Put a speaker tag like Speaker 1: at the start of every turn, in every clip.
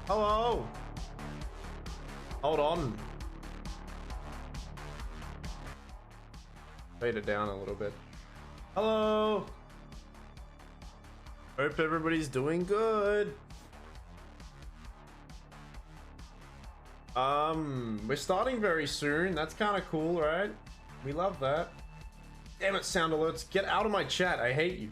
Speaker 1: Hello. Hold on. Fade it down a little bit. Hello. Hope everybody's doing good. We're starting very soon. That's kind of cool, right? We love that. Damn it, sound alerts. Get out of my chat. I hate you.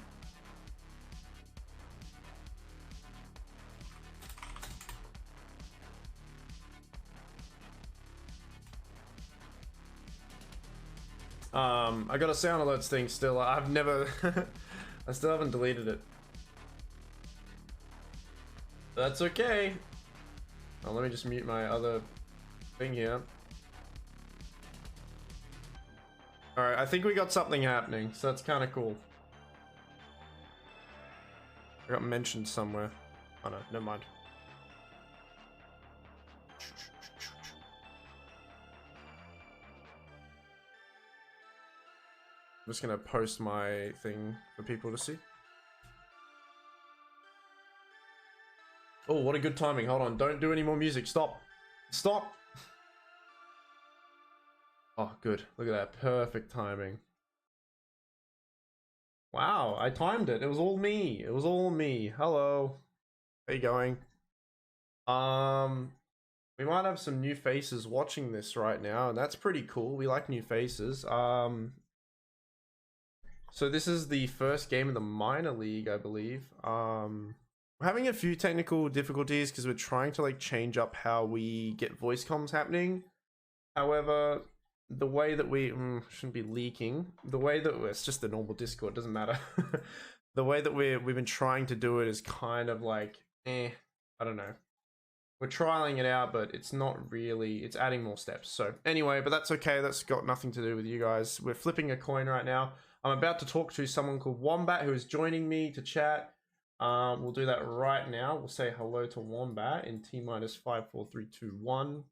Speaker 1: I got a sound alerts thing still. I've never I still haven't deleted it. That's okay. Oh, let me just mute my other thing here. Alright, I think we got something happening, so that's kind of cool. I got mentioned somewhere. Oh no, never mind. I'm just gonna post my thing for people to see. Oh, what a good timing. Hold on, don't do any more music. Stop. Stop. Oh, good. Look at that. Perfect timing. Wow, I timed it. It was all me. It was all me. Hello. How you going? We might have some new faces watching this right now, and that's pretty cool. We like new faces. So this is the first game in the minor league, I believe. We're having a few technical difficulties because we're trying to like change up how we get voice comms happening. However, the way that we shouldn't be leaking. The way that it's just the normal Discord, doesn't matter. The way that we've been trying to do it is kind of like, I don't know. We're trialing it out, but it's not really. It's adding more steps. So anyway, but that's okay. That's got nothing to do with you guys. We're flipping a coin right now. I'm about to talk to someone called Wombat who is joining me to chat. We'll do that right now. We'll say hello to Wombat in T-minus 5, 4, 3, 2, 1.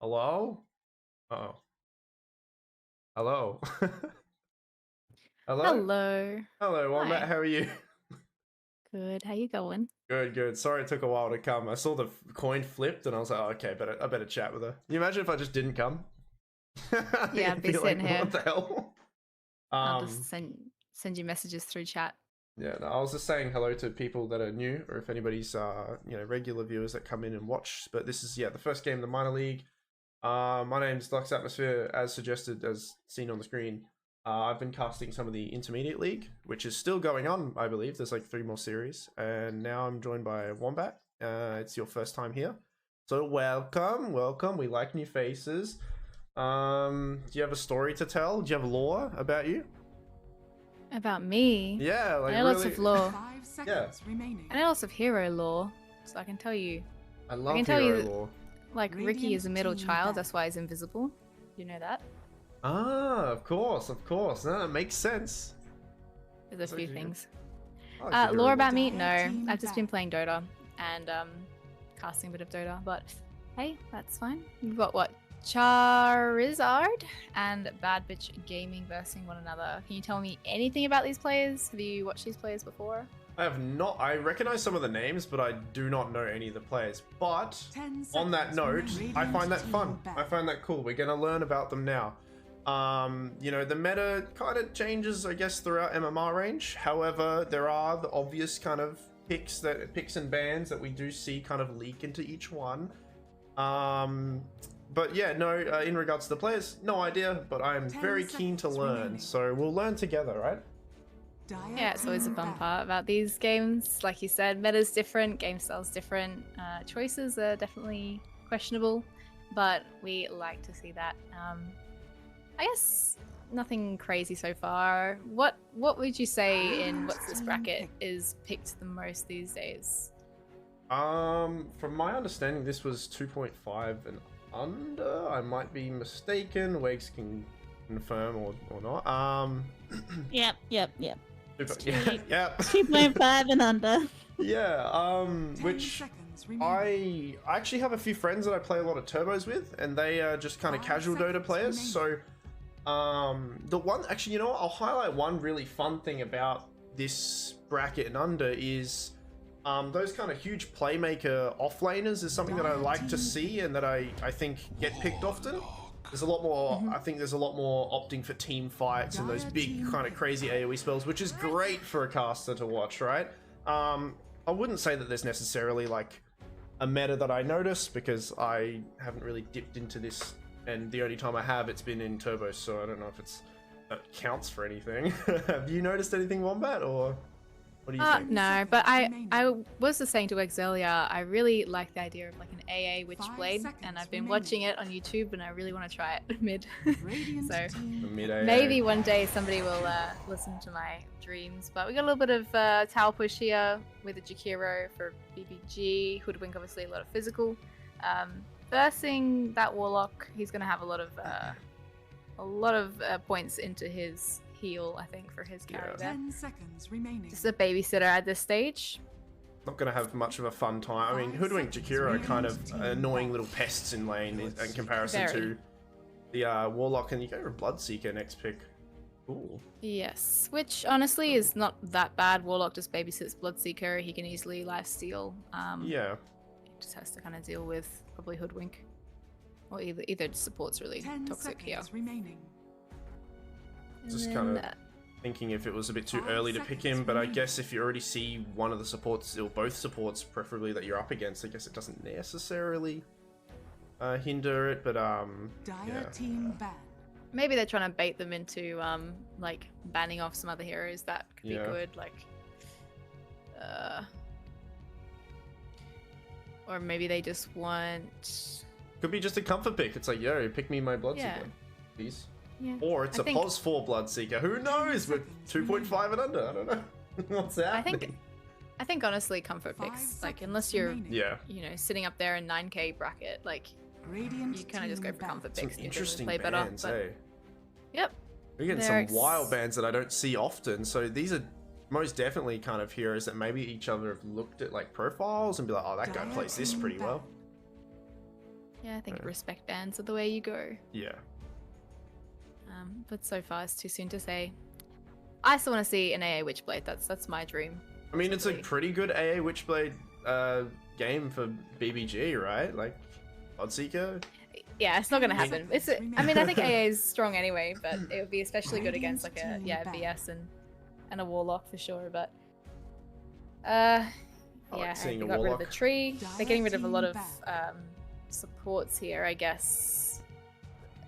Speaker 1: Hello? Uh-oh. Hello. Hello?
Speaker 2: Hello.
Speaker 1: Hello, Wombat.
Speaker 2: Hi.
Speaker 1: How are you?
Speaker 2: Good. How you going?
Speaker 1: Good, good. Sorry it took a while to come. I saw the coin flipped and I was like, oh, okay, I better chat with her. Can you imagine if I just didn't come?
Speaker 2: Yeah, I'd be sitting here.
Speaker 1: What the hell?
Speaker 2: I'll just send you messages through chat.
Speaker 1: Yeah, no, I was just saying hello to people that are new, or if anybody's regular viewers that come in and watch. But this is the first game in the minor league. My name's Lux Atmosphere, as suggested, as seen on the screen. I've been casting some of the intermediate league, which is still going on, I believe. There's like 3 more series, and now I'm joined by Wombat. It's your first time here, so welcome. We like new faces. Do you have a story to tell? Do you have lore about you?
Speaker 2: About me?
Speaker 1: Yeah, like
Speaker 2: I know lots of lore.
Speaker 3: 5 seconds remaining.
Speaker 2: I know lots of hero lore, so I can tell you.
Speaker 1: I love
Speaker 2: can tell
Speaker 1: hero
Speaker 2: you
Speaker 1: lore.
Speaker 2: Like Ricky is a middle child, that's why he's invisible. You know that?
Speaker 1: Ah, of course. No, that makes sense.
Speaker 2: There's a few things.
Speaker 1: lore
Speaker 2: Lore about me? No, I've just been playing Dota and casting a bit of Dota, but hey, that's fine. We've got what? chaRIZZard and Bad Bitch Gaming versing one another. Can you tell me anything about these players? Have you watched these players before?
Speaker 1: I have not. I recognize some of the names, but I do not know any of the players. But on that note, I find that fun. I find that cool. We're gonna learn about them now. The meta kind of changes, I guess, throughout MMR range. However, there are the obvious kind of picks and bans that we do see kind of leak into each one. But yeah, no, in regards to the players, no idea, but I'm very keen to learn, so we'll learn together, right?
Speaker 2: Yeah, it's always a fun part about these games. Like you said, meta's different, game style's different, choices are definitely questionable, but we like to see that. I guess nothing crazy so far. What would you say in What's This Bracket is picked the most these days?
Speaker 1: From my understanding, this was 2.5 and under. I might be mistaken. Wags can confirm or not.
Speaker 4: Yep.
Speaker 1: Yep.
Speaker 4: 2.5 and under.
Speaker 1: Yeah. Which I actually have a few friends that I play a lot of turbos with, and they are just kind of casual Dota players. So, the one actually, you know what? I'll highlight one really fun thing about this bracket and under is those kind of huge playmaker offlaners is something that I like to see and that I think get picked often. There's a lot more, I think there's a lot more opting for team fights and those big kind of crazy AoE spells, which is great for a caster to watch, right? I wouldn't say that there's necessarily like a meta that I notice because I haven't really dipped into this, and the only time I have, it's been in Turbo, so I don't know if it counts for anything. Have you noticed anything, Wombat, or what do you think?
Speaker 2: No, but I was just saying to X earlier, I really like the idea of like an AA Witchblade, and I've been watching it on YouTube, and I really want to try it mid. So maybe one day somebody will listen to my dreams. But we got a little bit of tower push here with the Jakiro for BBG. Hoodwink, obviously a lot of physical. Versing that Warlock, he's going to have a lot of points into his heal, I think, for his carry there.
Speaker 3: 10 seconds remaining.
Speaker 2: Just a babysitter at this stage.
Speaker 1: Not going to have much of a fun time. I mean, Hoodwink Jakiro are kind of annoying little pests in lane in comparison to the Warlock, and you go for Bloodseeker next pick. Ooh.
Speaker 2: Yes, which honestly is not that bad. Warlock just babysits Bloodseeker. He can easily lifesteal.
Speaker 1: Yeah.
Speaker 2: He just has to kind of deal with probably Hoodwink. Or either support's really toxic here.
Speaker 3: Remaining.
Speaker 1: Just kind of thinking if it was a bit too early to pick him, but I guess if you already see one of the supports, or both supports preferably, that you're up against, I guess it doesn't necessarily hinder it, but yeah.
Speaker 3: Team ban.
Speaker 2: Maybe they're trying to bait them into like banning off some other heroes that could be good, like or maybe they just want,
Speaker 1: could be just a comfort pick. It's like, yo, pick me my Bloodseeker, please.
Speaker 2: Yeah.
Speaker 1: Or it's a POS 4 Bloodseeker. Who knows? With 2.5 and under, I don't know. What's happening?
Speaker 2: I think honestly, comfort picks, like unless you're you know, sitting up there in 9k bracket, like you kind of just go for comfort picks.
Speaker 1: Some interesting
Speaker 2: play
Speaker 1: bans,
Speaker 2: better,
Speaker 1: eh?
Speaker 2: Yep.
Speaker 1: We're getting some wild bans that I don't see often. So these are most definitely kind of heroes that maybe each other have looked at like profiles and be like, oh, that guy plays this pretty well.
Speaker 2: Yeah, I think respect bans are the way you go.
Speaker 1: Yeah.
Speaker 2: But so far it's too soon to say. I still want to see an AA Witchblade. That's my dream. I
Speaker 1: mean, it's a pretty good AA Witchblade game for BBG, right? Like Bloodseeker.
Speaker 2: Yeah, it's not gonna happen. I mean, I think AA is strong anyway, but it would be especially good against like a VS and a Warlock for sure. But yeah, they got rid of the tree. They're getting rid of a lot of supports here, I guess.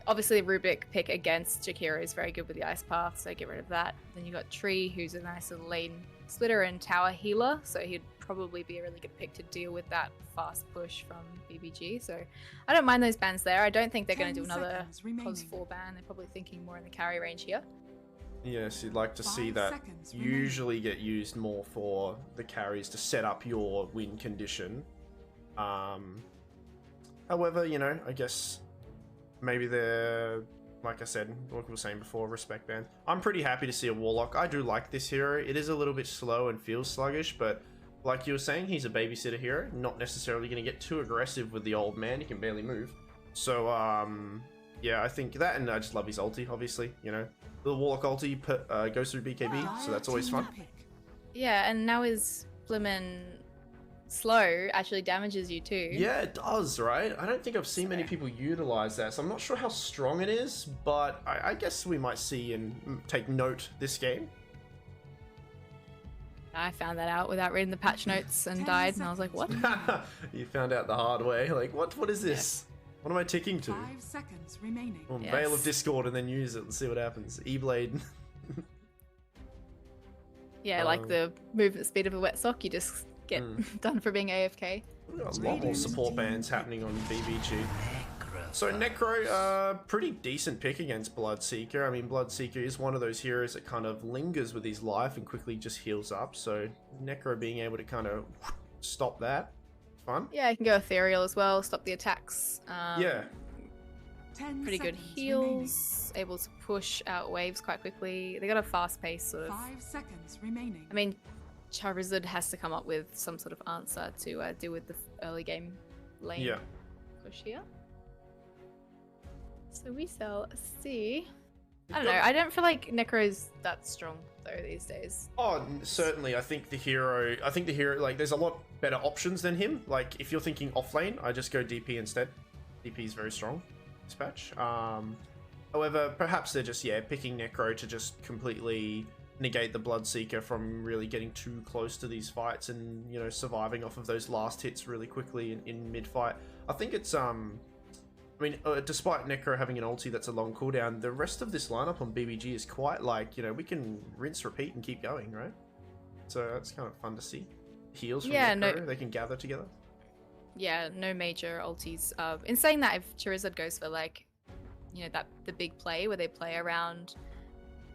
Speaker 2: Obviously, the Rubik pick against Jakiro is very good with the Ice Path, so get rid of that. Then you got Tree, who's a nice little lane splitter and tower healer, so he'd probably be a really good pick to deal with that fast push from BBG. So I don't mind those bans there. I don't think they're going to do another POS 4 ban. They're probably thinking more in the carry range here.
Speaker 1: Yes, you'd like to see that usually get used more for the carries to set up your win condition. However, you know, I guess maybe they're, like I said, like we were saying before, respect ban. I'm pretty happy to see a Warlock. I do like this hero. It is a little bit slow and feels sluggish, but like you were saying, he's a babysitter hero. Not necessarily going to get too aggressive with the old man. He can barely move. So, yeah, I think that, and I just love his ulti, obviously, you know. The Warlock ulti goes through BKB, so that's always fun.
Speaker 2: Yeah, and now his Flimmin slow actually damages you too.
Speaker 1: Yeah, it does, right? I don't think I've seen many people utilize that, so I'm not sure how strong it is, but I guess we might see and take note this game.
Speaker 2: I found that out without reading the patch notes and died, and I was like, what?
Speaker 1: You found out the hard way. Like, what is this? Yeah. What am I ticking to?
Speaker 3: 5 seconds remaining.
Speaker 1: Well, Veil of Discord and then use it and see what happens. E-Blade.
Speaker 2: Yeah, like the movement speed of a wet sock, you just get done for being AFK.
Speaker 1: We've got a lot more support bans happening on BBG. So Necro, pretty decent pick against Bloodseeker. I mean, Bloodseeker is one of those heroes that kind of lingers with his life and quickly just heals up. So Necro being able to kind of stop that, fun.
Speaker 2: Yeah, I can go Ethereal as well, stop the attacks.
Speaker 1: Yeah.
Speaker 2: Pretty good heals, able to push out waves quite quickly. They got a fast pace sort of.
Speaker 3: 5 seconds remaining.
Speaker 2: I mean, chaRIZZard has to come up with some sort of answer to deal with the early game lane push here. So we shall see. I don't know. I don't feel like Necro's that strong though these days.
Speaker 1: Oh, certainly. I think the hero, like, there's a lot better options than him. Like, if you're thinking off lane, I just go DP instead. DP is very strong this patch. However, perhaps they're just, picking Necro to just completely negate the Bloodseeker from really getting too close to these fights and, you know, surviving off of those last hits really quickly in mid-fight. I think it's, I mean, despite Necro having an ulti that's a long cooldown, the rest of this lineup on BBG is quite like, you know, we can rinse, repeat, and keep going, right? So that's kind of fun to see. Heals from Necro, they can gather together.
Speaker 2: Yeah, no major ultis. In saying that, if chaRIZZard goes for, like, you know, the big play where they play around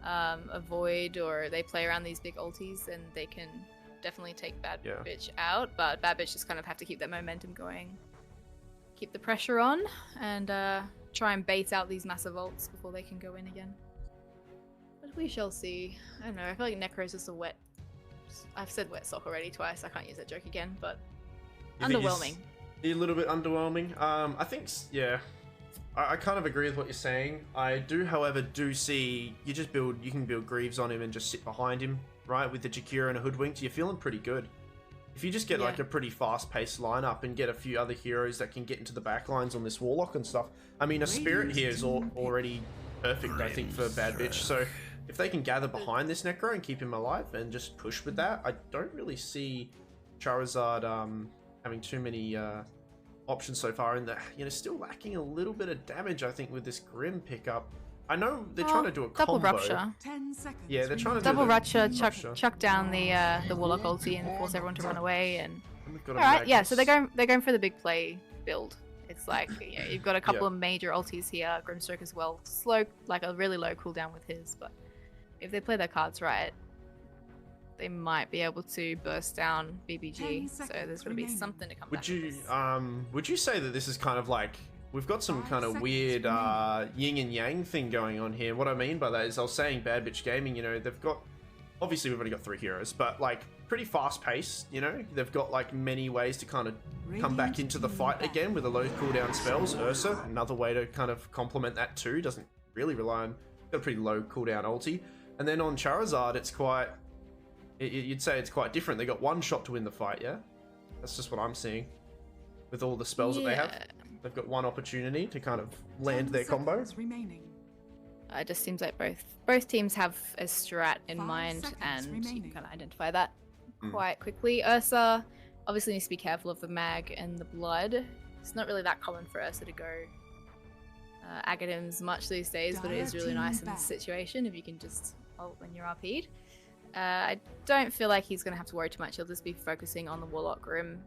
Speaker 2: a Void or they play around these big ultis, then they can definitely take Bad Bitch out. But Bad Bitch just kind of have to keep that momentum going. Keep the pressure on and try and bait out these massive ults before they can go in again. But we shall see. I don't know, I feel like Necro's just a wet... I've said wet sock already twice, I can't use that joke again, but... underwhelming.
Speaker 1: A little bit underwhelming. I think, I kind of agree with what you're saying. I do, however, see you can build Greaves on him and just sit behind him, right? With the Jakira and a Hoodwinked, you're feeling pretty good. If you just get like a pretty fast-paced lineup and get a few other heroes that can get into the backlines on this Warlock and stuff, I mean, a Spirit here is already perfect, I think, for Bad Bitch. So if they can gather behind this Necro and keep him alive and just push with that, I don't really see chaRIZZard having too many options so far, and you know, still lacking a little bit of damage, I think, with this Grim pickup. I know they're trying to do a
Speaker 2: double
Speaker 1: combo.
Speaker 2: Rupture.
Speaker 3: 10 seconds.
Speaker 1: Yeah, they're trying to
Speaker 2: double
Speaker 1: do
Speaker 2: Rupture, chuck down the Warlock ulti and force everyone to run away. And
Speaker 1: all
Speaker 2: right, yeah. So they're going for the big play build. It's like, yeah, you've got a couple of major ultis here. Grimstroke as well, slow, like a really low cooldown with his. But if they play their cards right, they might be able to burst down BBG. So there's going to be something to come back.
Speaker 1: Would you say that this is kind of like, we've got some kind of weird yin and yang thing going on here? What I mean by that is, I was saying Bad Bitch Gaming, you know, they've got, obviously we've only got 3 heroes, but like pretty fast paced, you know, they've got like many ways to kind of come back into the fight again with a low cooldown spells. Ursa, another way to kind of complement that too, doesn't really rely on, got a pretty low cooldown ulti. And then on chaRIZZard, it's quite, you'd say it's quite different. They got one shot to win the fight, yeah? That's just what I'm seeing. With all the spells that they have. They've got one opportunity to kind of land their combo.
Speaker 2: It just seems like both teams have a strat in mind, and you can kind of identify that quite quickly. Ursa obviously needs to be careful of the mag and the blood. It's not really that common for Ursa to go Aghanims much these days, but it is really nice in this situation if you can just ult when you're RP'd. I don't feel like he's going to have to worry too much. He'll just be focusing on the Warlock Grim.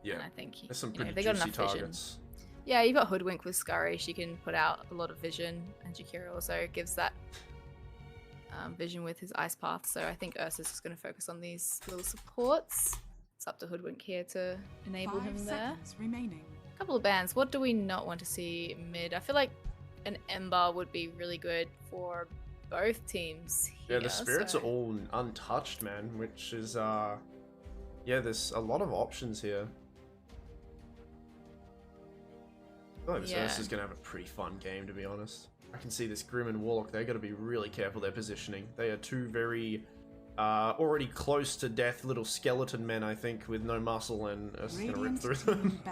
Speaker 2: Yeah, and I think
Speaker 1: there's some pretty juicy targets.
Speaker 2: Yeah, you've got Hoodwink with Scurry. She can put out a lot of vision, and Jakira also gives that vision with his Ice Path. So I think Ursa's just going to focus on these little supports. It's up to Hoodwink here to enable him there. A couple of bans. What do we not want to see mid? I feel like an Ember would be really good for both teams here.
Speaker 1: Yeah, the Spirits are all untouched, man, which is, yeah, there's a lot of options here. I feel like this Ursa's going to have a pretty fun game, to be honest. I can see this Grim and Warlock, they're going to be really careful their positioning. They are two very, already close to death little skeleton men, I think, with no muscle, and Ursa's going to rip through them.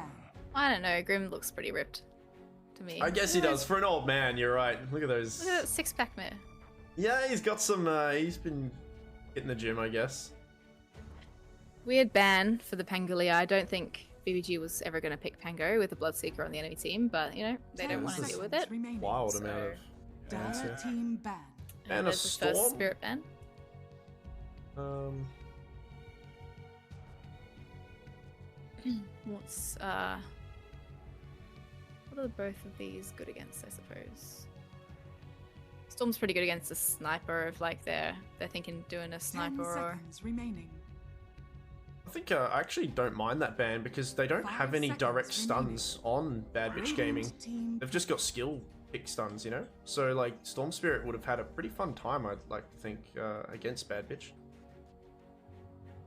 Speaker 2: I don't know, Grim looks pretty ripped to me.
Speaker 1: I guess he does. For an old man, you're right. Look at those.
Speaker 2: Look at that six-pack man.
Speaker 1: Yeah, he's got some, he's been hitting the gym, I guess.
Speaker 2: Weird ban for the Pangolier. I don't think BBG was ever going to pick Pango with a Bloodseeker on the enemy team, but, you know, they don't want to deal with it.
Speaker 1: Wild amount of bans here.
Speaker 3: Team ban.
Speaker 1: And a Storm.
Speaker 2: First Spirit ban. What's, what are both of these good against, I suppose? Storm's pretty good against a sniper if, like, they're thinking doing a sniper or...
Speaker 3: remaining.
Speaker 1: I think I actually don't mind that ban because they don't have any direct stuns on Bad Bitch Gaming. They've just got skill pick stuns, you know? So, like, Storm Spirit would have had a pretty fun time, I'd like to think, against Bad Bitch.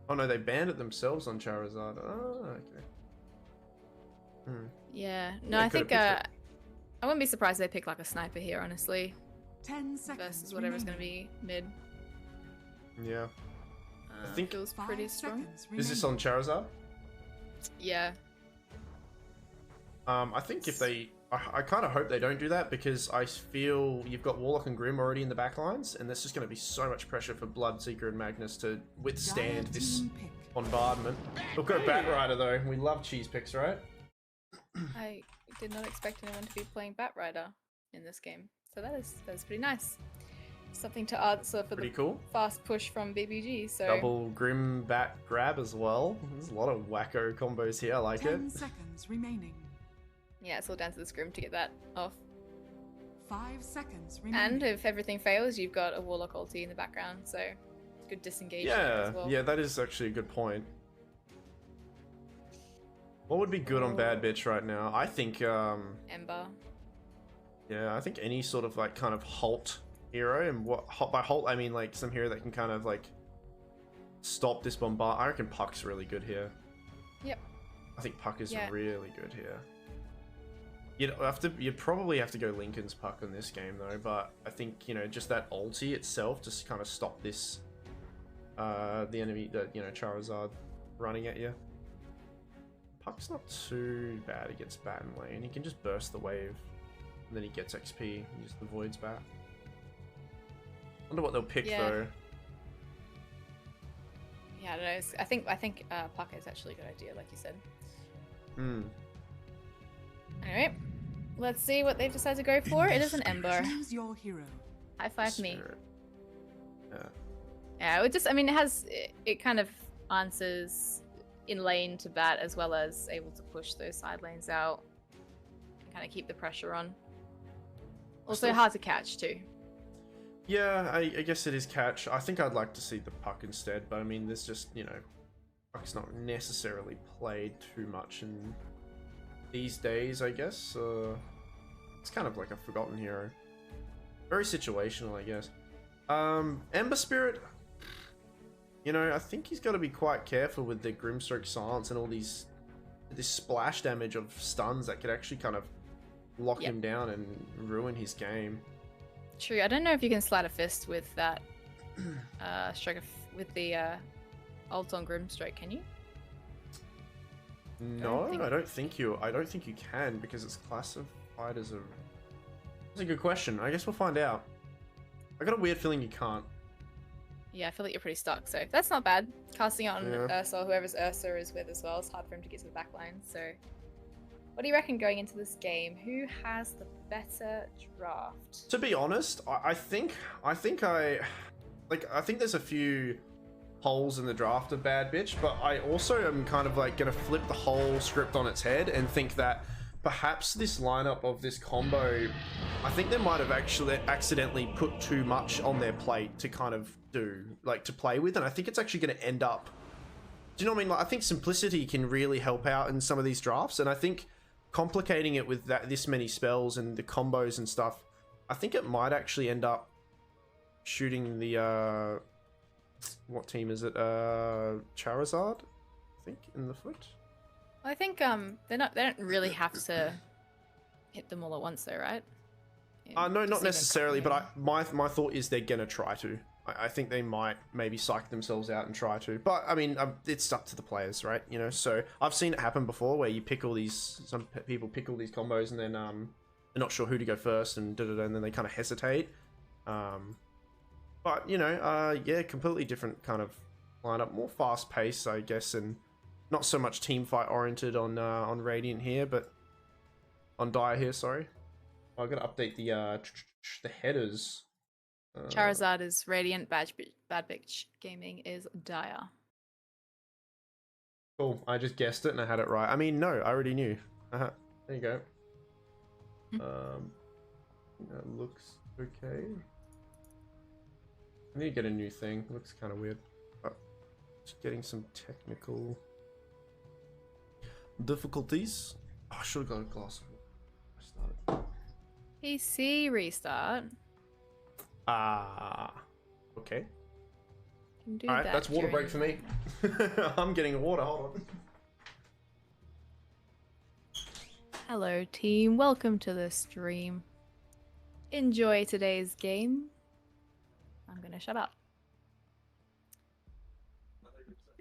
Speaker 1: Oh no, they banned it themselves on chaRIZZard. Oh, okay.
Speaker 2: Yeah, no, I think I wouldn't be surprised if they pick like a sniper here, honestly.
Speaker 3: 10 seconds
Speaker 2: versus whatever's going to
Speaker 3: remaining.
Speaker 2: be mid.
Speaker 1: Yeah. I think
Speaker 2: feels pretty
Speaker 3: 5
Speaker 2: strong.
Speaker 3: seconds
Speaker 1: is this
Speaker 3: remaining.
Speaker 1: on chaRIZZard?
Speaker 2: Yeah.
Speaker 1: I think if they, I kind of hope they don't do that because I feel you've got Warlock and Grim already in the back lines, and there's just going to be so much pressure for Bloodseeker and Magnus to withstand
Speaker 3: Dire
Speaker 1: this
Speaker 3: team pick.
Speaker 1: bombardment. We'll go Batrider though. We love cheese picks, right?
Speaker 2: I did not expect anyone to be playing Batrider in this game, so that is pretty nice. Something to answer for
Speaker 1: Pretty
Speaker 2: the
Speaker 1: cool.
Speaker 2: fast push from BBG. So
Speaker 1: Double Grim Bat grab as well. There's a lot of wacko combos here. I like
Speaker 3: 10
Speaker 1: it.
Speaker 3: seconds remaining.
Speaker 2: yeah, it's all down to the scrim to get that off.
Speaker 3: 5 seconds remaining.
Speaker 2: And if everything fails, you've got a Warlock ulti in the background, so good disengage
Speaker 1: Yeah,
Speaker 2: as well.
Speaker 1: yeah, that is actually a good point. What would be good on Bad Bitch right now? I think,
Speaker 2: Ember.
Speaker 1: yeah, I think any sort of like kind of halt hero, and what by halt I mean like some hero that can kind of like stop this bombard. I reckon Puck's really good here.
Speaker 2: Yep.
Speaker 1: I think Puck is
Speaker 2: Yeah.
Speaker 1: really good here. You'd probably have to go Lincoln's Puck in this game though, but I think, you know, just that ulti itself just kind of stop this the enemy that, you know, chaRIZZard running at you. Puck's not too bad against Bat and lane. He can just burst the wave and then he gets XP and just avoids Bat. Wonder what they'll pick
Speaker 2: Yeah.
Speaker 1: though.
Speaker 2: Yeah, I don't know. I think Puck is actually a good idea, like you said.
Speaker 1: Hmm.
Speaker 2: Anyway, let's see what they've decided to go for. It is an Ember.
Speaker 3: Choose your hero.
Speaker 2: High five me.
Speaker 1: Spirit. Yeah.
Speaker 2: Yeah, it just, I mean, it kind of answers in lane to Bat as well as able to push those side lanes out and kind of keep the pressure on. Also
Speaker 1: Still-
Speaker 2: hard to catch too.
Speaker 1: Yeah, I guess it is catch. I think I'd like to see the Puck instead, but I mean, there's just, you know, Puck's not necessarily played too much in these days, I guess. It's kind of like a forgotten hero. Very situational, I guess. Ember Spirit, you know, I think he's got to be quite careful with the Grimstroke Silence and all this splash damage of stuns that could actually kind of lock
Speaker 2: Yep.
Speaker 1: him down and ruin his game.
Speaker 2: True, I don't know if you can slide a fist with that with the ult on Grimstroke, can you?
Speaker 1: No,
Speaker 2: think-
Speaker 1: I don't think you can because it's classified as a. That's a good question. I guess we'll find out. I got a weird feeling you can't.
Speaker 2: Yeah, I feel like you're pretty stuck, so that's not bad. Casting it on
Speaker 1: Yeah.
Speaker 2: Ursa, or whoever's Ursa is with as well, it's hard for him to get to the back line, so... What do you reckon going into this game? Who has the better draft?
Speaker 1: To be honest, I think there's a few holes in the draft of Bad Bitch, but I also am kind of like gonna flip the whole script on its head and think that perhaps this lineup of this combo, I think they might have actually accidentally put too much on their plate to kind of to play with, and I think it's actually going to end up. Do you know what I mean? Like, I think simplicity can really help out in some of these drafts, and I think complicating it with this many spells and the combos and stuff, I think it might actually end up shooting the what team is it? chaRIZZard, I think, in the foot.
Speaker 2: Well, I think they don't really have to hit them all at once though, right?
Speaker 1: No,
Speaker 2: Just
Speaker 1: not
Speaker 2: even
Speaker 1: necessarily, but
Speaker 2: copying.
Speaker 1: my thought is they're gonna try to. I think they might maybe psych themselves out and try to, but I mean, it's up to the players, right? You know, so I've seen it happen before where you pick all these, some people pick all these combos and then they're not sure who to go first and and then they kind of hesitate. But you know, yeah, completely different kind of lineup, more fast paced, I guess, and not so much team fight oriented on Radiant here, but on Dire here. Sorry, I'm gonna update the headers.
Speaker 2: chaRIZZard is Radiant, Bad Bitch Gaming is Dire.
Speaker 1: Cool. I just guessed it and I had it right. I mean, no, I already knew. There you go. That looks okay. I need to get a new thing. It looks kind of weird. Just getting some technical difficulties. Oh, I should have got a glass of water. I started.
Speaker 2: PC restart.
Speaker 1: Okay.
Speaker 2: Can do
Speaker 1: All right,
Speaker 2: that
Speaker 1: that's water
Speaker 2: during-
Speaker 1: break for me. I'm getting water. Hold on.
Speaker 2: Hello team, welcome to the stream. enjoy today's game. I'm gonna shut up.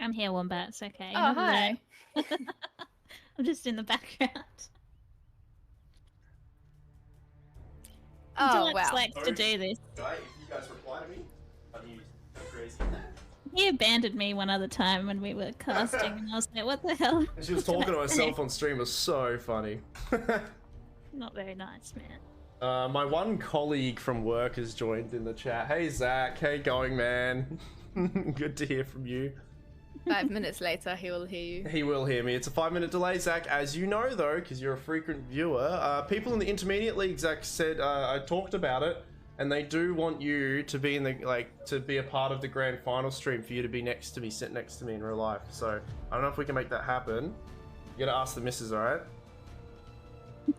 Speaker 4: I'm here, Wombat. It's okay.
Speaker 2: Oh,
Speaker 4: Not
Speaker 2: hi.
Speaker 4: there. I'm just in the background.
Speaker 2: Oh,
Speaker 4: Deluxe
Speaker 2: wow.
Speaker 4: likes to do this.
Speaker 1: Guy, if you guys reply to me, are you crazy?
Speaker 4: He abandoned me one other time when we were casting, and I was like, "What the hell?"
Speaker 1: And she was talking to herself on stream. It was so funny.
Speaker 4: Not very nice, man.
Speaker 1: My one colleague from work has joined in the chat. Hey Zach, how you going, man? Good to hear from you.
Speaker 2: 5 minutes later, he will hear you.
Speaker 1: He will hear me. It's a 5-minute delay, Zach. As you know, though, because you're a frequent viewer, people in the intermediate league, Zach said, I talked about it, and they do want you to be in the to be a part of the grand final stream for you to be next to me, sit next to me in real life. So I don't know if we can make that happen. You gotta ask the missus, all right?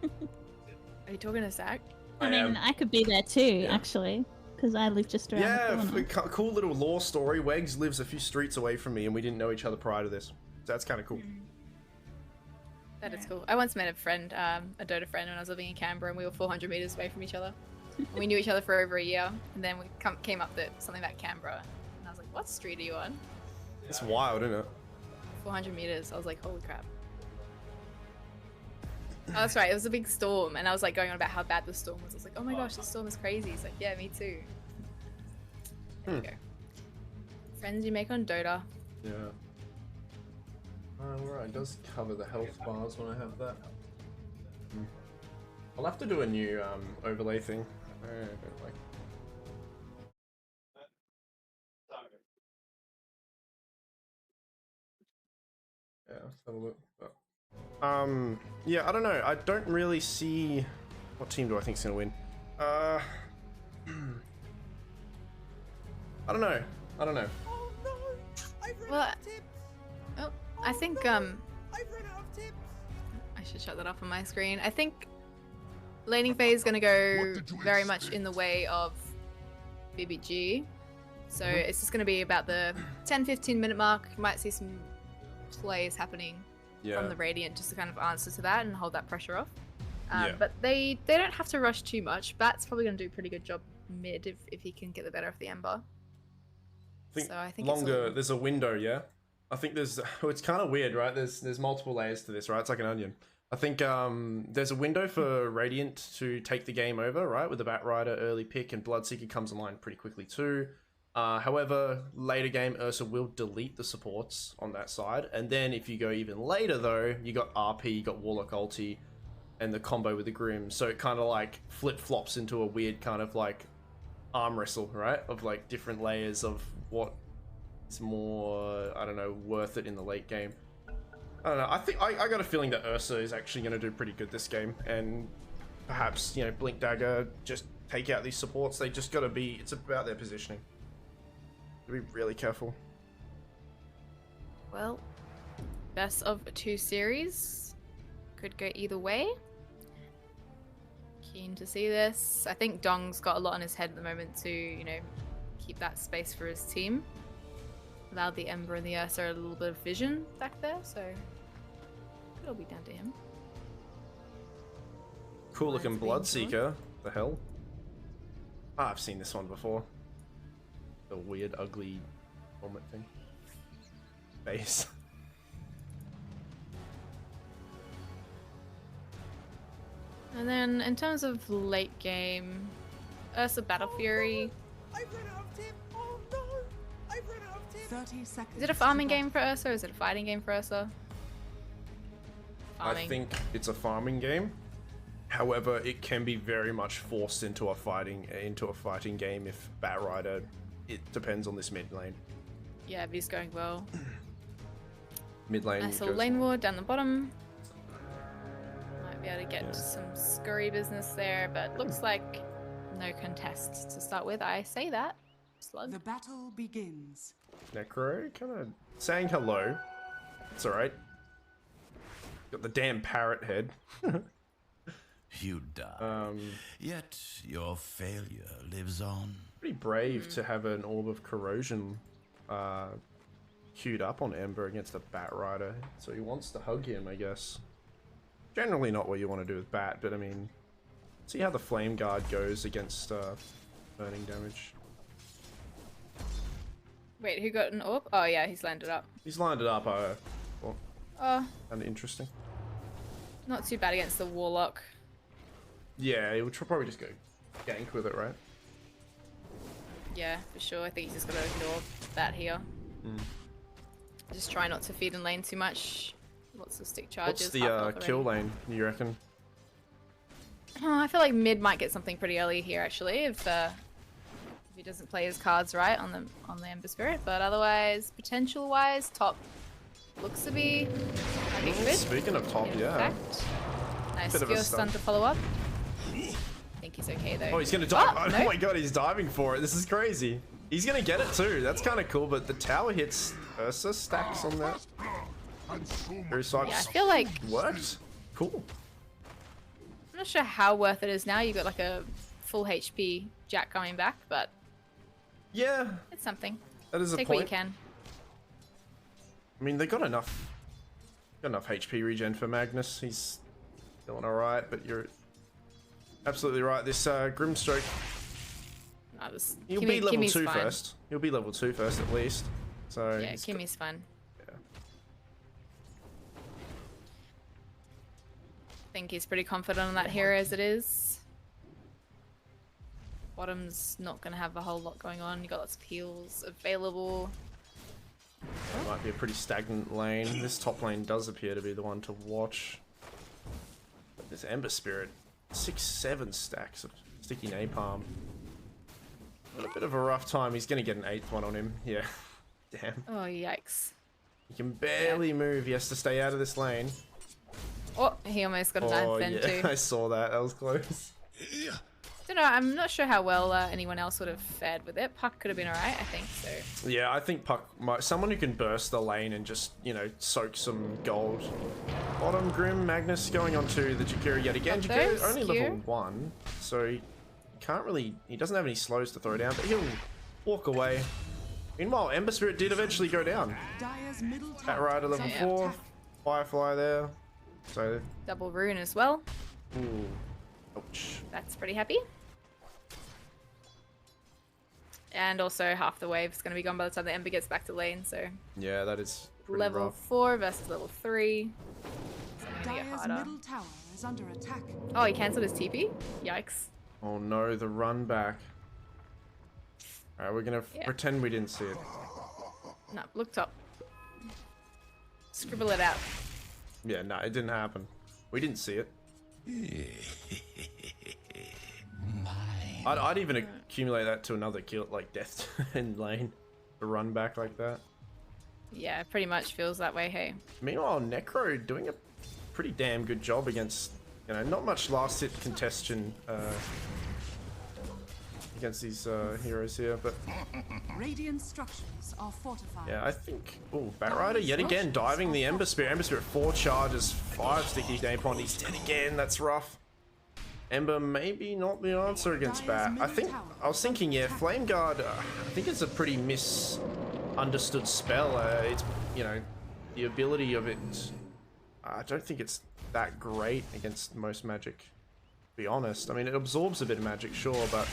Speaker 2: Are you talking to Zach?
Speaker 4: I mean, I could be there too, actually, because I live just around the corner.
Speaker 1: Yeah, cool little lore story. Wegs lives a few streets away from me, and we didn't know each other prior to this. So that's kind of cool.
Speaker 2: That is cool. I once met a friend, a Dota friend, when I was living in Canberra, and we were 400 meters away from each other. And we knew each other for over a year, and then we came up that something about Canberra, and I was like, "What street are you on?"
Speaker 1: It's wild, isn't it?
Speaker 2: 400 meters. I was like, "Holy crap!" Oh, that's right. It was a big storm, and I was like going on about how bad the storm was. I was like, "Oh my gosh, the storm is crazy." He's like, "Yeah, me too." There you go. Friends you make on Dota.
Speaker 1: Yeah. Alright, it does cover the health bars when I have that. I'll have to do a new overlay thing. I don't like. Yeah, let's have a look. Yeah, I don't know. I don't really see what team do I think's gonna win. I don't know. I don't know.
Speaker 5: Oh no! I've run
Speaker 2: Well,
Speaker 5: out of tips.
Speaker 2: oh, I think
Speaker 5: I've run out of tips.
Speaker 2: I should shut that off on my screen. I think laning phase is going to go very much in the way of BBG. So it's just going to be about the 10-15 minute mark. You might see some plays happening from the Radiant just to kind of answer to that and hold that pressure off. But they don't have to rush too much. Bat's probably going to do a pretty good job mid if he can get the better of the Ember. I think
Speaker 1: longer. There's a window, yeah. I think there's. It's kind of weird, right? There's multiple layers to this, right? It's like an onion. I think there's a window for Radiant to take the game over, right? With the Bat Rider early pick, and Bloodseeker comes online pretty quickly too. However, later game Ursa will delete the supports on that side, and then if you go even later though, you got RP, you got Warlock ulti, and the combo with the Grim. So it kind of like flip flops into a weird kind of like arm wrestle, right? Of like different layers of what is more, I don't know, worth it in the late game. I don't know. I think I got a feeling that Ursa is actually going to do pretty good this game, and perhaps, you know, Blink Dagger just take out these supports. They just got to be. It's about their positioning. Be really careful.
Speaker 2: Well, best of 2 series could go either way. Keen to see this. I think Dong's got a lot on his head at the moment to, you know, keep that space for his team. Allow the Ember and the Ursa a little bit of vision back there, so it'll be down to him.
Speaker 1: Cool looking Bloodseeker. The hell? Ah, I've seen this one before. The weird, ugly helmet thing. Face.
Speaker 2: And then in terms of late game, Ursa Battle Fury.
Speaker 5: I've run out of tips. Oh no! I've run out of tips.
Speaker 3: 30 seconds.
Speaker 2: Is it a farming game for Ursa or is it a fighting game for Ursa?
Speaker 1: I think it's a farming game. However, it can be very much forced into a fighting game if Bat Rider. It depends on this mid lane.
Speaker 2: Yeah, V's going well.
Speaker 1: Mid lane.
Speaker 2: I saw lane ward down the bottom. Might be able to get some scurry business there, but looks like no contests to start with. I say that. Slug.
Speaker 3: The battle begins.
Speaker 1: Necro kind of saying hello. It's alright. Got the damn parrot head.
Speaker 6: You die. Yet your failure lives on.
Speaker 1: Pretty brave to have an Orb of Corrosion queued up on Ember against a Bat Rider. So he wants to hug him, I guess. Generally not what you want to do with Bat, but I mean, See how the Flame Guard goes against burning damage.
Speaker 2: Wait, who got an orb? Oh yeah, he's landed up.
Speaker 1: He's lined it up. Well,
Speaker 2: Oh,
Speaker 1: kind of interesting.
Speaker 2: not too bad against the Warlock.
Speaker 1: Yeah, he would probably just go gank with it, right?
Speaker 2: Yeah, for sure. I think he's just got to ignore that here. Just try not to feed in lane too much. Lots of stick charges.
Speaker 1: What's the kill lane, you reckon?
Speaker 2: Oh, I feel like mid might get something pretty early here, actually, if he doesn't play his cards right on the Ember Spirit. But otherwise, potential-wise, top looks to be looking good.
Speaker 1: Speaking of top,
Speaker 2: in
Speaker 1: yeah.
Speaker 2: fact. Nice
Speaker 1: Bit of a
Speaker 2: skill
Speaker 1: stun.
Speaker 2: stun to follow up. I think he's okay though.
Speaker 1: Oh, he's gonna dive. Oh,
Speaker 2: no.
Speaker 1: my god, he's diving for it. This is crazy. He's gonna get it too. That's kind of cool, but the tower hits Ursa stacks on that.
Speaker 2: Yeah, I feel like
Speaker 1: worked. Cool.
Speaker 2: I'm not sure how worth it is now. You got like a full HP Jack coming back, but
Speaker 1: Yeah,
Speaker 2: it's something.
Speaker 1: that is a
Speaker 2: Take
Speaker 1: point.
Speaker 2: what you can.
Speaker 1: I mean, they got enough HP regen for Magnus. He's doing alright, but you're absolutely right. This Grimstroke, he'll be level
Speaker 2: Kimmy's
Speaker 1: 2
Speaker 2: fine.
Speaker 1: first. He'll be level 2 first at least. So
Speaker 2: Yeah,
Speaker 1: he's
Speaker 2: Kimmy's fun.
Speaker 1: Yeah.
Speaker 2: I think he's pretty confident on that hero as it is. Bottom's not going to have a whole lot going on. You got lots of heals available.
Speaker 1: It might be a pretty stagnant lane. This top lane does appear to be the one to watch. But this Ember Spirit, 6-7 stacks of sticky napalm. Got a bit of a rough time. He's going to get an 8th one on him. Yeah. Damn.
Speaker 2: Oh, yikes.
Speaker 1: He can barely move. He has to stay out of this lane.
Speaker 2: Oh, he almost got a
Speaker 1: Oh,
Speaker 2: 9th then
Speaker 1: yeah.
Speaker 2: too.
Speaker 1: I saw that. That was close.
Speaker 2: Don't know, I'm not sure how well anyone else would have fared with it. Puck could have been alright, I think, so.
Speaker 1: Yeah, I think Puck might... Someone who can burst the lane and just, you know, soak some gold. Bottom Grim, Magnus going on to the Jakiro yet again.
Speaker 2: Got
Speaker 1: Jakiro's
Speaker 2: those,
Speaker 1: only
Speaker 2: Q.
Speaker 1: level 1, so he can't really... He doesn't have any slows to throw down, but he'll walk away. Meanwhile, Ember Spirit did eventually go down.
Speaker 3: Dire's middle
Speaker 1: Cat
Speaker 3: tower
Speaker 1: Rider
Speaker 3: is
Speaker 1: level
Speaker 3: under
Speaker 1: 4,
Speaker 3: attack.
Speaker 1: Firefly there. So,
Speaker 2: Double rune as well.
Speaker 1: ooh. Ouch.
Speaker 2: That's pretty happy. And also half the wave's going to be gone by the time the Ember gets back to lane, so
Speaker 1: Yeah, that is pretty
Speaker 2: level
Speaker 1: rough.
Speaker 2: 4 versus level 3. It's only going to get
Speaker 3: Dire's
Speaker 2: harder.
Speaker 3: middle tower is under attack.
Speaker 2: Oh, he cancelled his TP? Yikes.
Speaker 1: Oh no, the run back. Alright, we're gonna
Speaker 2: Yeah.
Speaker 1: pretend we didn't see it.
Speaker 2: No, look top. Scribble it out.
Speaker 1: Yeah, no, it didn't happen. We didn't see it. I'd even accumulate that to another kill, like death in lane, to run back like that.
Speaker 2: Yeah, pretty much feels that way, hey.
Speaker 1: Meanwhile, Necro doing a pretty damn good job against, you know, not much last hit congestion against these heroes here, but
Speaker 3: Radiant structures are fortified.
Speaker 1: yeah, I think. Oh, Batrider yet again diving the Ember Spirit. Ember Spirit 4 charges, 5 sticky napalm. He's dead again. That's rough. Ember maybe not the answer against Bat. I think I was thinking, yeah, Flame Guard. I think it's a pretty misunderstood spell. It's, you know, the ability of it. I don't think it's that great against most magic. To be honest, I mean, it absorbs a bit of magic, sure, but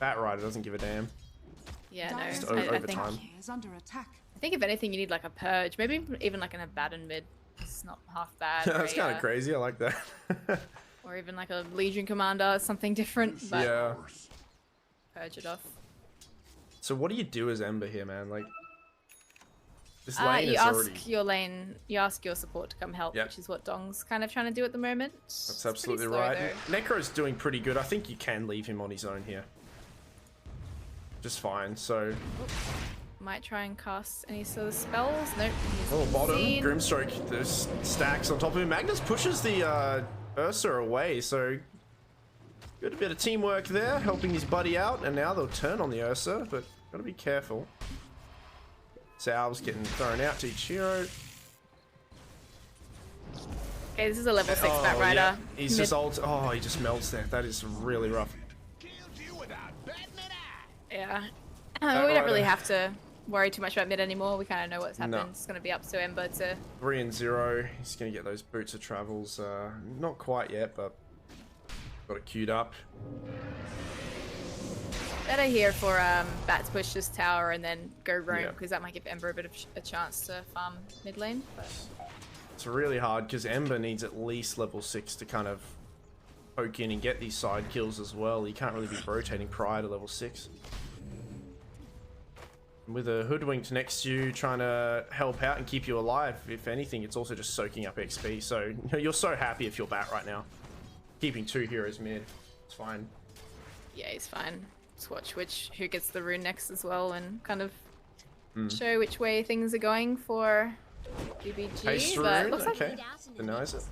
Speaker 1: Batrider doesn't give a damn.
Speaker 2: Yeah, no.
Speaker 3: Dire's
Speaker 1: over
Speaker 3: middle
Speaker 2: think,
Speaker 3: tower
Speaker 1: time.
Speaker 3: is under attack.
Speaker 2: I think if anything, you need like a purge. Maybe even like an Abaddon mid. It's not half bad.
Speaker 1: That's
Speaker 2: or a,
Speaker 1: kind of crazy. I like that.
Speaker 2: Or even like a Legion Commander, something different. But
Speaker 1: Yeah.
Speaker 2: purge it off.
Speaker 1: So what do you do as Ember here, man? Like, this lane
Speaker 2: You
Speaker 1: is
Speaker 2: ask
Speaker 1: already...
Speaker 2: your lane, you ask your support to come help,
Speaker 1: Yep.
Speaker 2: which is what Dong's kind of trying to do at the moment.
Speaker 1: That's absolutely right. Necro's doing pretty good. I think you can leave him on his own here. Just fine, so...
Speaker 2: Might try and cast any sort of spells. Nope. he's
Speaker 1: Oh, bottom.
Speaker 2: seen.
Speaker 1: Grimstroke. There's stacks on top of him. Magnus pushes the Ursa away, so... Good bit of teamwork there, helping his buddy out, and now they'll turn on the Ursa, but gotta be careful. Salve's getting thrown out to each hero.
Speaker 2: Okay, this is a level 6
Speaker 1: Oh,
Speaker 2: Bat Rider.
Speaker 1: yeah. He's
Speaker 2: Mid-
Speaker 1: just oh, he just melts there. That is really rough.
Speaker 2: Yeah.
Speaker 1: Bat
Speaker 2: We don't really
Speaker 1: Rider.
Speaker 2: have to worry too much about mid anymore. We kind of know what's happened.
Speaker 1: No.
Speaker 2: It's going to be up to Ember to...
Speaker 1: 3-0. He's gonna get those boots of travels. Not quite yet, but Got it queued up.
Speaker 2: Better here for Bat to push this tower and then go roam,
Speaker 1: Yeah.
Speaker 2: because that might give Ember a bit of a chance to farm mid lane. But
Speaker 1: It's really hard because Ember needs at least level 6 to kind of poke in and get these side kills as well. He can't really be rotating prior to level 6. With a Hoodwinked next to you trying to help out and keep you alive, if anything, it's also just soaking up XP. So you know, you're so happy if you're Bat right now. Keeping 2 heroes mid, it's fine.
Speaker 2: yeah, he's fine. Just watch who gets the rune next as well, and kind of show which way things are going for BBG.
Speaker 1: Haste
Speaker 2: But
Speaker 1: rune,
Speaker 2: looks like
Speaker 1: okay. Denies it.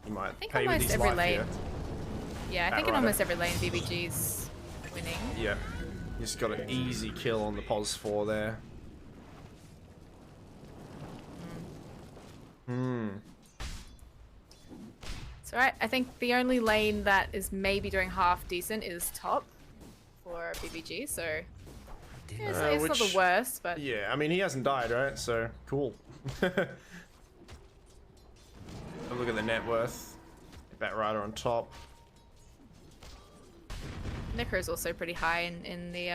Speaker 1: You might
Speaker 2: think
Speaker 1: pay with
Speaker 2: almost
Speaker 1: his
Speaker 2: every
Speaker 1: life
Speaker 2: lane.
Speaker 1: here.
Speaker 2: Yeah, I think in
Speaker 1: Batrider.
Speaker 2: almost every lane BBG's winning.
Speaker 1: Yeah. He's got an easy kill on the pos 4 there.
Speaker 2: It's alright. I think the only lane that is maybe doing half decent is top for BBG, so yeah, it's not the
Speaker 1: which-
Speaker 2: worst, but
Speaker 1: Yeah, I mean, he hasn't died, right? So, cool. Have a look at the net worth. Batrider on top.
Speaker 2: Necro is also pretty high in the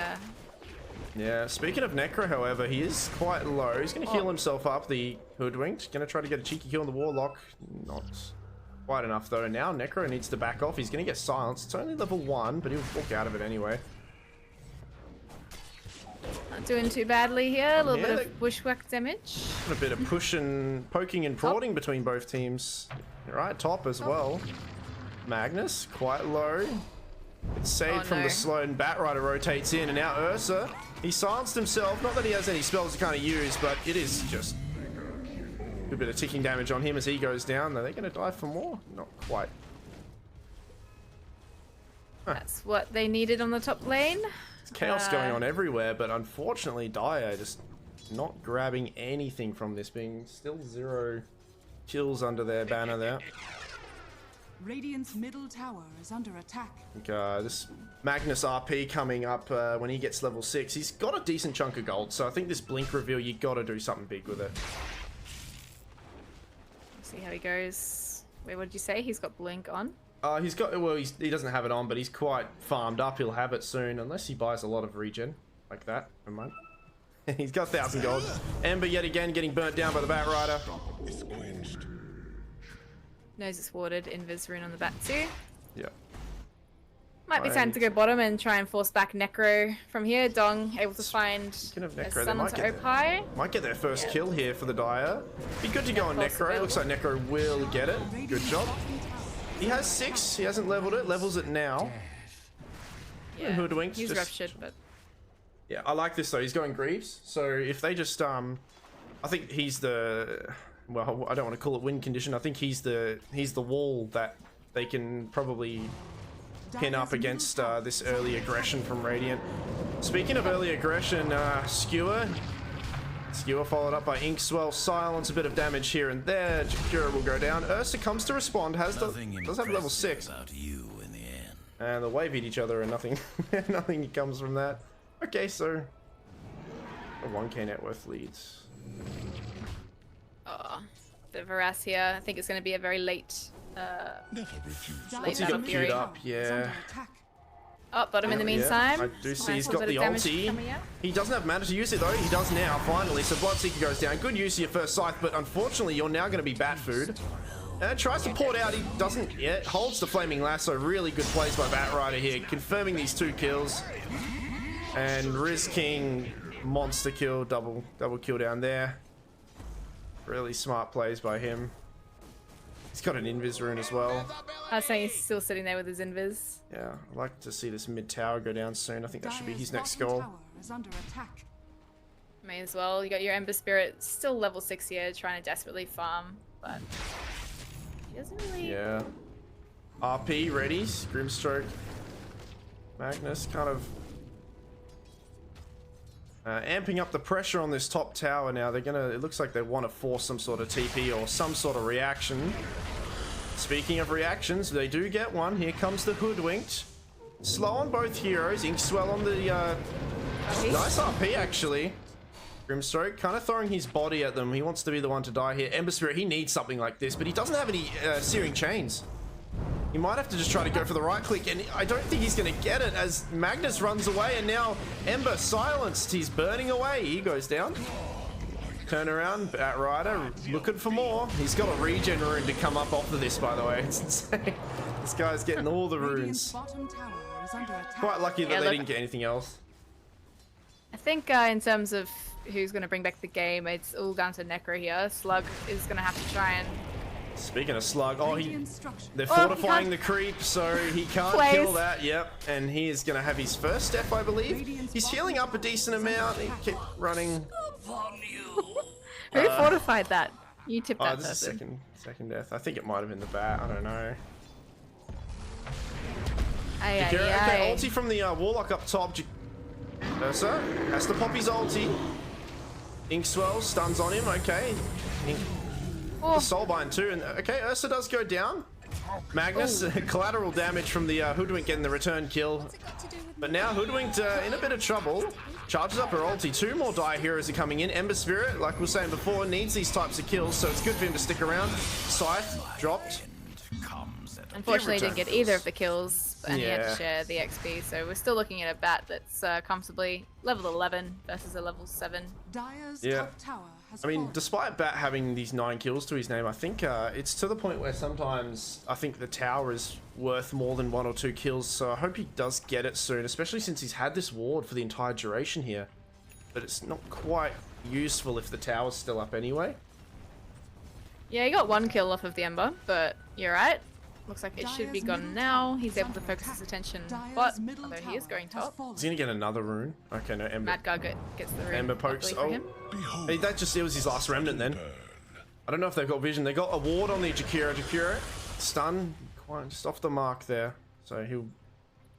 Speaker 1: Yeah, speaking of Necro, however, he is quite low. He's going to heal himself up, the Hoodwinked. Going to try to get a cheeky kill on the Warlock. Not quite enough, though. Now Necro needs to back off. He's going to get silenced. It's only level 1, but he'll walk out of it anyway.
Speaker 2: not doing too badly here. A little
Speaker 1: Yeah,
Speaker 2: bit
Speaker 1: they-
Speaker 2: of bushwhack damage.
Speaker 1: A bit of poking and prodding between both teams. Right, top as well. Magnus, quite low. It's saved
Speaker 2: Oh,
Speaker 1: from
Speaker 2: no.
Speaker 1: the slow, and Batrider rotates in, and now Ursa, he silenced himself. Not that he has any spells to kind of use, but it is just a good bit of ticking damage on him as he goes down. Are they going to die for more? Not quite.
Speaker 2: That's what they needed on the top lane.
Speaker 1: There's chaos going on everywhere, but unfortunately Dire just not grabbing anything from this, being still 0 kills under their banner there.
Speaker 3: Radiant's middle tower is under attack.
Speaker 1: This Magnus RP coming up when he gets level 6. He's got a decent chunk of gold, so I think this Blink reveal, you got to do something big with it.
Speaker 2: See how he goes. Wait, what did you say? He's got blink on.
Speaker 1: He's got, well, he doesn't have it on, but he's quite farmed up. He'll have it soon, unless he buys a lot of regen like that. Never mind. He's got 1,000 gold. Ember yet again getting burnt down by the Batrider.
Speaker 2: Knows it's warded. Invis rune on the bat too.
Speaker 1: Yeah.
Speaker 2: Might be time to go bottom and try and force back Necro from here. Dong able to find
Speaker 1: Speaking of
Speaker 2: a
Speaker 1: Necro, they
Speaker 2: sun
Speaker 1: might
Speaker 2: onto
Speaker 1: get
Speaker 2: Opie.
Speaker 1: Might get their first kill here for the Dire. Be good to go on
Speaker 2: Pulse
Speaker 1: Necro. Looks like Necro will get it. Good job.
Speaker 3: Bottom tower
Speaker 1: He has 6. He hasn't leveled it. Levels it now.
Speaker 2: Yeah,
Speaker 1: Hoodwinked,
Speaker 2: he's
Speaker 1: just-
Speaker 2: ruptured, but
Speaker 1: Yeah, I like this though. He's going Greaves. So if they just I think he's the, well, I don't want to call it win condition. I think he's the wall that they can probably pin up against this early aggression from Radiant. Speaking of early aggression, Skewer followed up by Inkswell. Silence, a bit of damage here and there. Jakura will go down. Ursa comes to respond. Does have level 6.
Speaker 6: About you in the end.
Speaker 1: And they'll wave at each other and nothing nothing comes from that. Okay, so a 1k net worth leads.
Speaker 2: oh, the Varas here. I think it's going to be a very late.
Speaker 1: Once he got queued up, yeah.
Speaker 2: Oh, bottom in the meantime.
Speaker 1: I do see he's
Speaker 2: Nice
Speaker 1: got
Speaker 2: little
Speaker 1: the
Speaker 2: bit of damage
Speaker 1: ulti.
Speaker 2: coming out.
Speaker 1: He doesn't have mana to use it though. He does now, finally. So Bloodseeker goes down. Good use of your first scythe, but unfortunately you're now going to be bat food. And tries to port out. He doesn't yet. Holds the Flaming Lasso. Really good plays by Batrider here, confirming these 2 kills. And Riz King, monster kill, double kill down there. Really smart plays by him. He's got an Invis rune as well.
Speaker 2: I was saying he's still sitting there with his invis.
Speaker 1: Yeah, I'd like to see this mid tower go down soon. I think that should be his next goal.
Speaker 3: Tower is under attack.
Speaker 2: May as well. You got your Ember Spirit, still level 6 here, trying to desperately farm, but he doesn't really.
Speaker 1: Yeah. RP ready. Grimstroke. Magnus kind of amping up the pressure on this top tower now. They're gonna, it looks like they want to force some sort of TP or some sort of reaction. Speaking of reactions, they do get one. Here comes the Hoodwinked. Slow on both heroes. Inkswell on the nice RP actually. Grimstroke kind of throwing his body at them. He wants to be the one to die here. Ember Spirit, he needs something like this, but he doesn't have any Searing Chains. He might have to just try to go for the right click, and I don't think he's going to get it as Magnus runs away, and now Ember silenced. He's burning away. He goes down. Turn around, Batrider, looking for more. He's got a regen rune to come up off of this, by the way. It's insane. This guy's getting all the runes. Quite lucky that they didn't get anything else.
Speaker 2: I think in terms of who's going to bring back the game, it's all down to Necro here. Slug is going to have to try and...
Speaker 1: Speaking of Slug, they're fortifying the creep, so he can't kill that. Yep, and he is going to have his first step, I believe. He's healing up a decent amount. He kept running.
Speaker 2: Who fortified that? You tipped that
Speaker 1: this
Speaker 2: person.
Speaker 1: is second death. I think it might have been the bat. I don't know. Okay, ulti from the Warlock up top. Ursa has to pop his ulti. Inkswell stuns on him. Okay. The Soulbind too. And okay, Ursa does go down. Magnus, collateral damage from the Hoodwink getting the return kill. But now Hoodwinked in a bit of trouble. Charges up her ulti. 2 more Dire Heroes are coming in. Ember Spirit, like we were saying before, needs these types of kills, so it's good for him to stick around. Scythe dropped.
Speaker 2: Unfortunately, he didn't get either of the kills, and he had to share the XP, so we're still looking at a bat that's comfortably level 11 versus a level 7.
Speaker 3: Yeah.
Speaker 1: I mean, despite Bat having these 9 kills to his name, I think it's to the point where sometimes I think the tower is worth more than 1 or 2 kills, so I hope he does get it soon, especially since he's had this ward for the entire duration here. But it's not quite useful if the tower's still up anyway.
Speaker 2: Yeah, he got 1 kill off of the Ember, but you're right. Looks like it should be gone now. He's able to focus his attention bot, although he is going top.
Speaker 1: He's gonna get another rune. Okay, no, Ember.
Speaker 2: Mad Guy gets the rune.
Speaker 1: Ember pokes. Oh, hey, that just, it was his last remnant then. I don't know if they've got vision. They got a ward on the Jakiro. Jakiro, stun, quite just off the mark there. So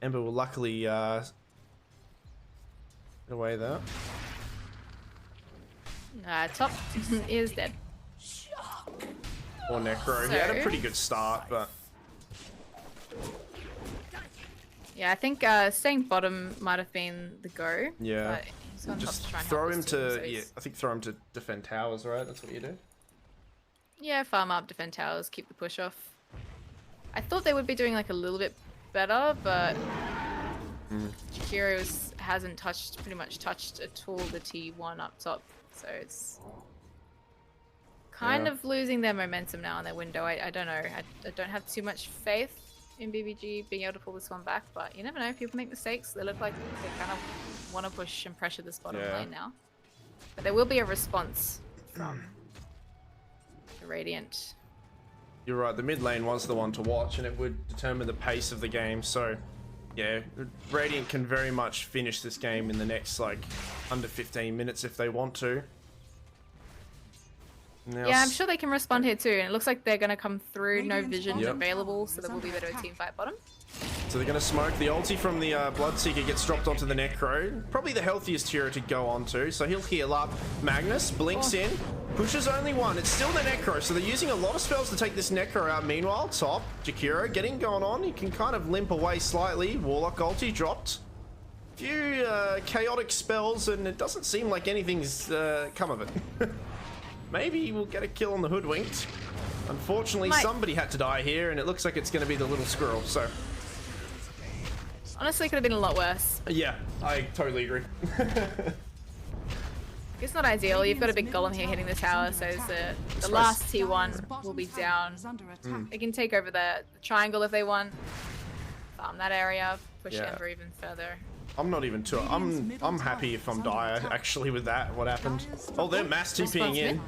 Speaker 1: Ember will luckily get away there.
Speaker 2: Top is dead.
Speaker 1: Or Necro.
Speaker 2: So,
Speaker 1: he had a pretty good start, but...
Speaker 2: Yeah, I think staying bottom might have been the go.
Speaker 1: Yeah.
Speaker 2: But
Speaker 1: just throw him to... Yeah, I think throw him to defend towers, right? That's what you do?
Speaker 2: Yeah, farm up, defend towers, keep the push off. I thought they would be doing like a little bit better, but... Jakiro hasn't pretty much touched at all the T1 up top. So it's... kind of losing their momentum now in their window. I don't know. I don't have too much faith in BBG being able to pull this one back, but you never know. People make mistakes. They look like they kind of want to push and pressure this bottom lane now. But there will be a response from the Radiant.
Speaker 1: You're right. The mid lane was the one to watch, and it would determine the pace of the game. So, yeah, Radiant can very much finish this game in the next, like, under 15 minutes if they want to. Now
Speaker 2: yeah, I'm sure they can respond here too, and it looks like they're going to come through. No vision available, so there will be a bit of a team fight bottom.
Speaker 1: So they're going to smoke. The ulti from the Bloodseeker gets dropped onto the Necro. Probably the healthiest hero to go onto, so he'll heal up. Magnus blinks in, pushes only 1. It's still the Necro, so they're using a lot of spells to take this Necro out. Meanwhile, top, Jakiro getting going on. He can kind of limp away slightly. Warlock ulti dropped. Few chaotic spells, and it doesn't seem like anything's come of it. Maybe we'll get a kill on the Hoodwinked. Unfortunately, somebody had to die here, and it looks like it's going to be the little squirrel, so...
Speaker 2: Honestly, it could have been a lot worse.
Speaker 1: Yeah, I totally agree.
Speaker 2: It's not ideal. You've got a big golem here hitting the tower, so the last T1 will be down. They can take over the triangle if they want. Farm that area, push Ember even further.
Speaker 1: I'm not even too... I'm happy if I'm Dire, actually, with that, what happened. Oh, they're mass TPing in.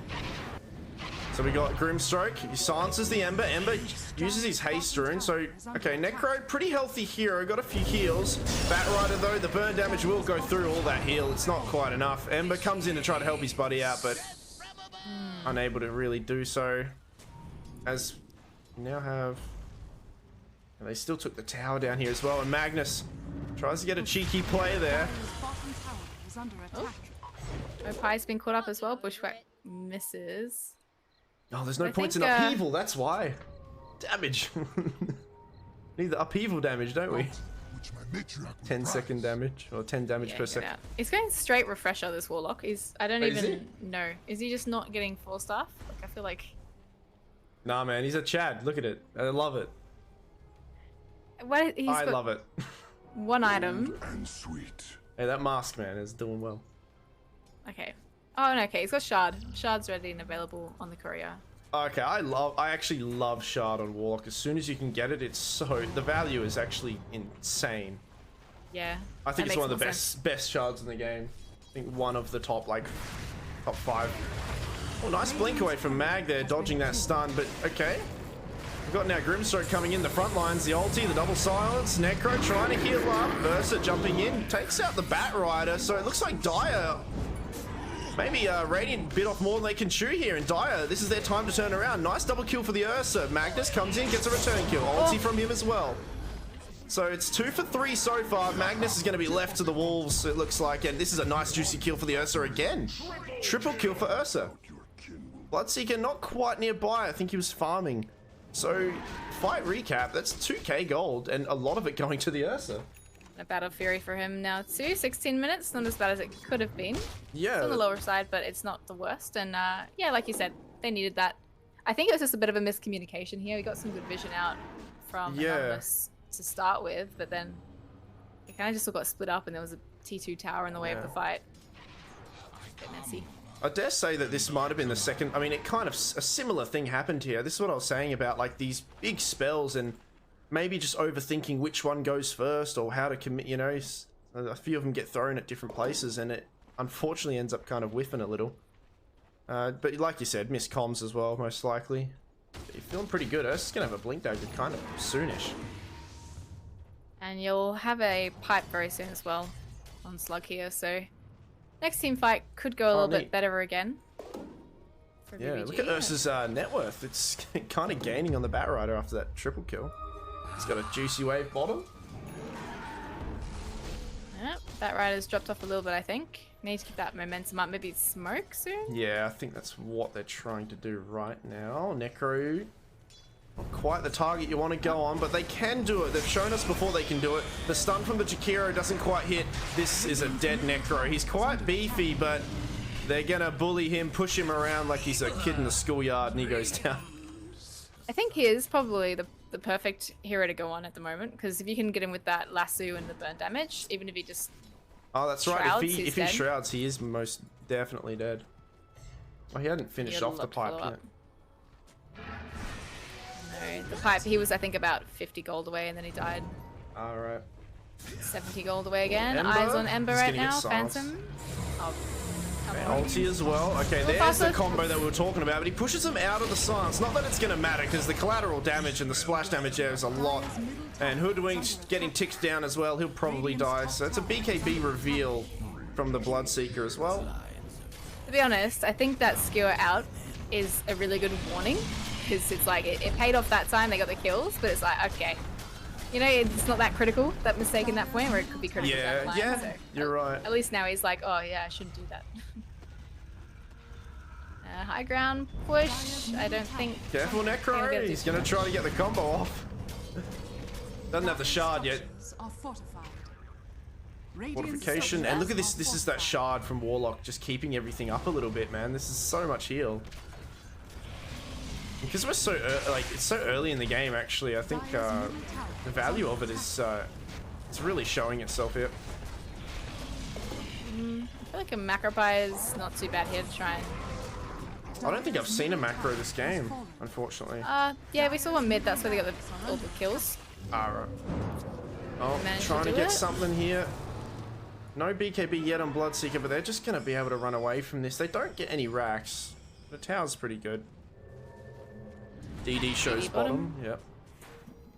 Speaker 1: So we got Grimstroke. He silences the Ember. Ember uses his haste rune. So, okay, Necro, pretty healthy hero. Got a few heals. Batrider, though, the burn damage will go through all that heal. It's not quite enough. Ember comes in to try to help his buddy out, but unable to really do so. As we now have... And they still took the tower down here as well. And Magnus tries to get a cheeky play there.
Speaker 2: Oh. Opie's been caught up as well. Bushwhack misses.
Speaker 1: Oh, there's no points in upheaval. That's why. Damage. Need the upheaval damage, don't we? 10-second damage. Or 10 damage per second.
Speaker 2: He's going straight refresher, this Warlock. I don't even know. Is he just not getting 4-star? Like, I feel like...
Speaker 1: Nah, man. He's a Chad. Look at it. I love it.
Speaker 2: What? He's
Speaker 1: I
Speaker 2: got
Speaker 1: love it.
Speaker 2: one item.
Speaker 7: And sweet.
Speaker 1: Hey, that mask man is doing well.
Speaker 2: Okay. Oh, no, okay. He's got Shard. Shard's ready and available on the courier.
Speaker 1: Okay, I actually love Shard on Warlock. As soon as you can get it, the value is actually insane.
Speaker 2: Yeah.
Speaker 1: I think
Speaker 2: that
Speaker 1: it's one of the
Speaker 2: makes more
Speaker 1: best shards in the game. I think one of the top 5. Oh, nice blink away from Mag there, dodging that stun, but okay. We've got now Grimstroke coming in the front lines, the ulti, the double silence, Necro trying to heal up, Versa jumping in, takes out the Bat Rider, so it looks like Dire, maybe Radiant bit off more than they can chew here, and Dire, this is their time to turn around. Nice double kill for the Ursa. Magnus comes in, gets a return kill, ulti from him as well. So it's 2 for 3 so far. Magnus is going to be left to the wolves, it looks like, and this is a nice juicy kill for the Ursa again. Triple kill for Ursa. Bloodseeker not quite nearby, I think he was farming. So, fight recap, that's 2k gold, and a lot of it going to the Ursa.
Speaker 2: A Battle Fury for him now too. 16 minutes, not as bad as it could have been.
Speaker 1: Yeah.
Speaker 2: It's on the lower side, but it's not the worst. And yeah, like you said, they needed that. I think it was just a bit of a miscommunication here. We got some good vision out from Anonymous to start with, but then it kind of just all got split up and there was a T2 tower in the way of the fight. A bit messy.
Speaker 1: I dare say that this might have been the second. I mean, it kind of a similar thing happened here. This is what I was saying about like these big spells and maybe just overthinking which one goes first or how to commit. You know, a few of them get thrown at different places, and it unfortunately ends up kind of whiffing a little. But like you said, missed comms as well, most likely. But you're feeling pretty good. Ursa's gonna have a blink dagger kind of soonish.
Speaker 2: And you'll have a pipe very soon as well on Slug here, so next team fight could go a little bit better again. For
Speaker 1: Yeah,
Speaker 2: BBG.
Speaker 1: look at Ursa's net worth. It's kind of gaining on the Bat Rider after that triple kill. He's got a juicy wave bottom.
Speaker 2: Yeah, that rider's dropped off a little bit, I think. Need to keep that momentum up. Maybe smoke soon?
Speaker 1: Yeah, I think that's what they're trying to do right now. Necro, not quite the target you want to go on, but they can do it. They've shown us before they can do it. The stun from the Jakiro doesn't quite hit. This is a dead Necro. He's quite beefy, but they're going to bully him, push him around like he's a kid in the schoolyard, and he goes down.
Speaker 2: I think he is probably the perfect hero to go on at the moment, because if you can get him with that lasso and the burn damage, even if he just
Speaker 1: Oh, that's right.
Speaker 2: shrouds,
Speaker 1: If he
Speaker 2: dead.
Speaker 1: shrouds, he is most definitely dead. Oh, he hadn't finished off the pipe yet.
Speaker 2: No, the pipe, he was I think about 50 gold away and then he died.
Speaker 1: Alright.
Speaker 2: 70 gold away again.
Speaker 1: Ember?
Speaker 2: Eyes on Ember
Speaker 1: He's
Speaker 2: right
Speaker 1: gonna get
Speaker 2: now.
Speaker 1: silenced.
Speaker 2: Phantom. Oh, come on.
Speaker 1: Ulti as well. Okay, there's
Speaker 2: faster.
Speaker 1: the combo that we were talking about, but he pushes him out of the silence. Not that it's going to matter, because the collateral damage and the splash damage there is a lot. And Hoodwinked getting ticked down as well. He'll probably die. So it's a BKB reveal from the Bloodseeker as well.
Speaker 2: To be honest, I think that skewer out is a really good warning, because it's like it paid off that time. They got the kills, but it's like, okay, you know, it's not that critical, that mistake in that point, where it could be critical.
Speaker 1: Yeah,
Speaker 2: down the line,
Speaker 1: yeah,
Speaker 2: so
Speaker 1: you're right.
Speaker 2: At least now he's like, oh yeah, I shouldn't do that. High ground push. I don't think.
Speaker 1: Careful, Necro. He's going to try to get the combo off. Doesn't have the shard yet.
Speaker 3: Are fortified.
Speaker 1: Fortification. And look at this. This is that shard from Warlock, just keeping everything up a little bit, man. This is so much heal. Because we're so like it's so early in the game. Actually, I think the value of it is it's really showing itself here.
Speaker 2: I feel like a macro pie is not too bad here to try and.
Speaker 1: I don't think I've seen a macro this game, unfortunately.
Speaker 2: Yeah, we saw one mid. That's where they got all the kills.
Speaker 1: Alright. Oh,
Speaker 2: Managed to
Speaker 1: trying to
Speaker 2: do
Speaker 1: get
Speaker 2: it.
Speaker 1: something here. No BKB yet on Bloodseeker, but they're just going to be able to run away from this. They don't get any racks. The tower's pretty good. DD shows
Speaker 2: DD
Speaker 1: bottom. Yep.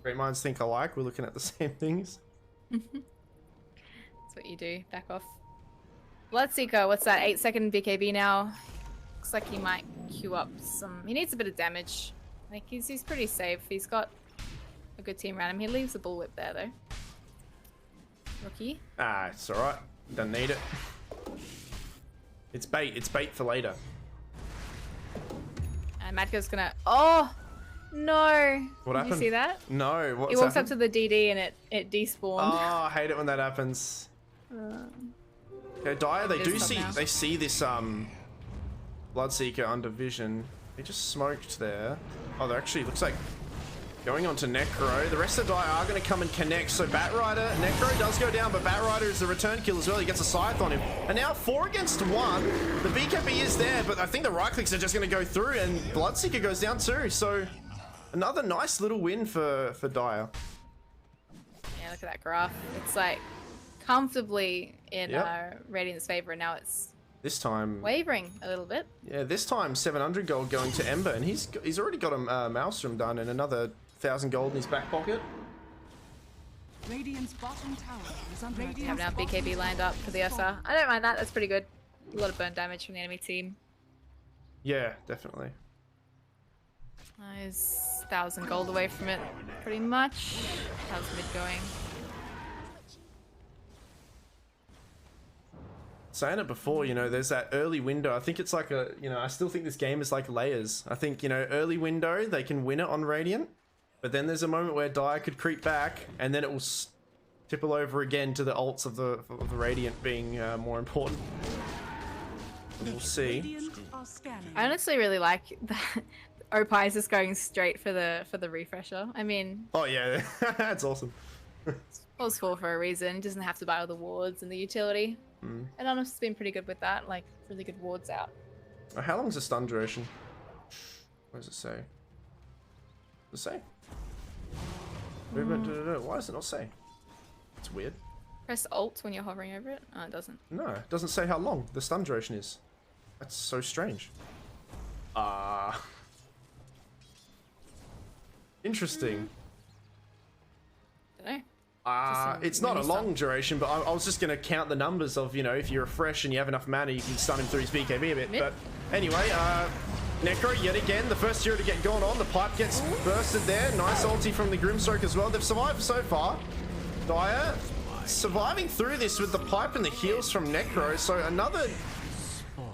Speaker 1: Great minds think alike. We're looking at the same things.
Speaker 2: That's what you do. Back off. Bloodseeker, what's that? 8-second BKB now. Looks like he might queue up some. He needs a bit of damage. Like he's pretty safe. He's got a good team around him. He leaves the bullwhip there though. Rookie.
Speaker 1: Ah, it's alright. Doesn't need it. It's bait. It's bait for later.
Speaker 2: And Madgo's gonna. Oh no!
Speaker 1: What
Speaker 2: Did
Speaker 1: happened?
Speaker 2: you see that?
Speaker 1: No. What's
Speaker 2: He walks
Speaker 1: happened?
Speaker 2: up to the DD and it despawned.
Speaker 1: Oh, I hate it when that happens. Okay, Dire, they
Speaker 2: It
Speaker 1: do
Speaker 2: is
Speaker 1: see.
Speaker 2: up now.
Speaker 1: They see this Bloodseeker under vision. They just smoked there. Oh, there actually looks like Going on to Necro. The rest of the die are going to come and connect. So Batrider, Necro does go down, but Batrider is the return kill as well. He gets a scythe on him. And now 4 against 1. The BKB is there, but I think the right clicks are just going to go through, and Bloodseeker goes down too. So another nice little win for Dire.
Speaker 2: Yeah, look at that graph. It's like comfortably in Radiant's favor, and now it's
Speaker 1: this time
Speaker 2: wavering a little bit.
Speaker 1: Yeah, this time 700 gold going to Ember, and he's already got a Maelstrom done and another 1,000 gold in his back pocket.
Speaker 3: Radiant's bottom tower is under
Speaker 2: We have now BKB lined up for the SR. I don't mind that. That's pretty good. A lot of burn damage from the enemy team.
Speaker 1: Yeah, definitely.
Speaker 2: He's 1,000 gold away from it, pretty much. How's mid going?
Speaker 1: Saying it before, you know, there's that early window. I think it's like a, you know, I still think this game is like layers. I think, you know, early window, they can win it on Radiant. But then there's a moment where Dire could creep back, and then it will tipple over again to the ults of the Radiant being more important. We'll see.
Speaker 2: I honestly really like that Opie is just going straight for the refresher. I mean,
Speaker 1: oh yeah, that's awesome.
Speaker 2: Pulls 4 for a reason. Doesn't have to buy all the wards and the utility. And Honest's been pretty good with that, like really good wards out.
Speaker 1: How long's the stun duration? What does it say? Does it say? Movement, why does it not say? It's weird.
Speaker 2: Press Alt when you're hovering over it. Oh, it doesn't.
Speaker 1: No, it doesn't say how long the stun duration is. That's so strange. Interesting.
Speaker 2: Don't know.
Speaker 1: It's not a long duration, but I was just going to count the numbers of, you know, if you're fresh and you have enough mana, you can stun him through his BKB a bit. But anyway, Necro yet again, the first hero to get gone on. The pipe gets bursted there. Nice ulti from the Grimstroke as well. They've survived so far. Dire surviving through this with the pipe and the heals from Necro. So another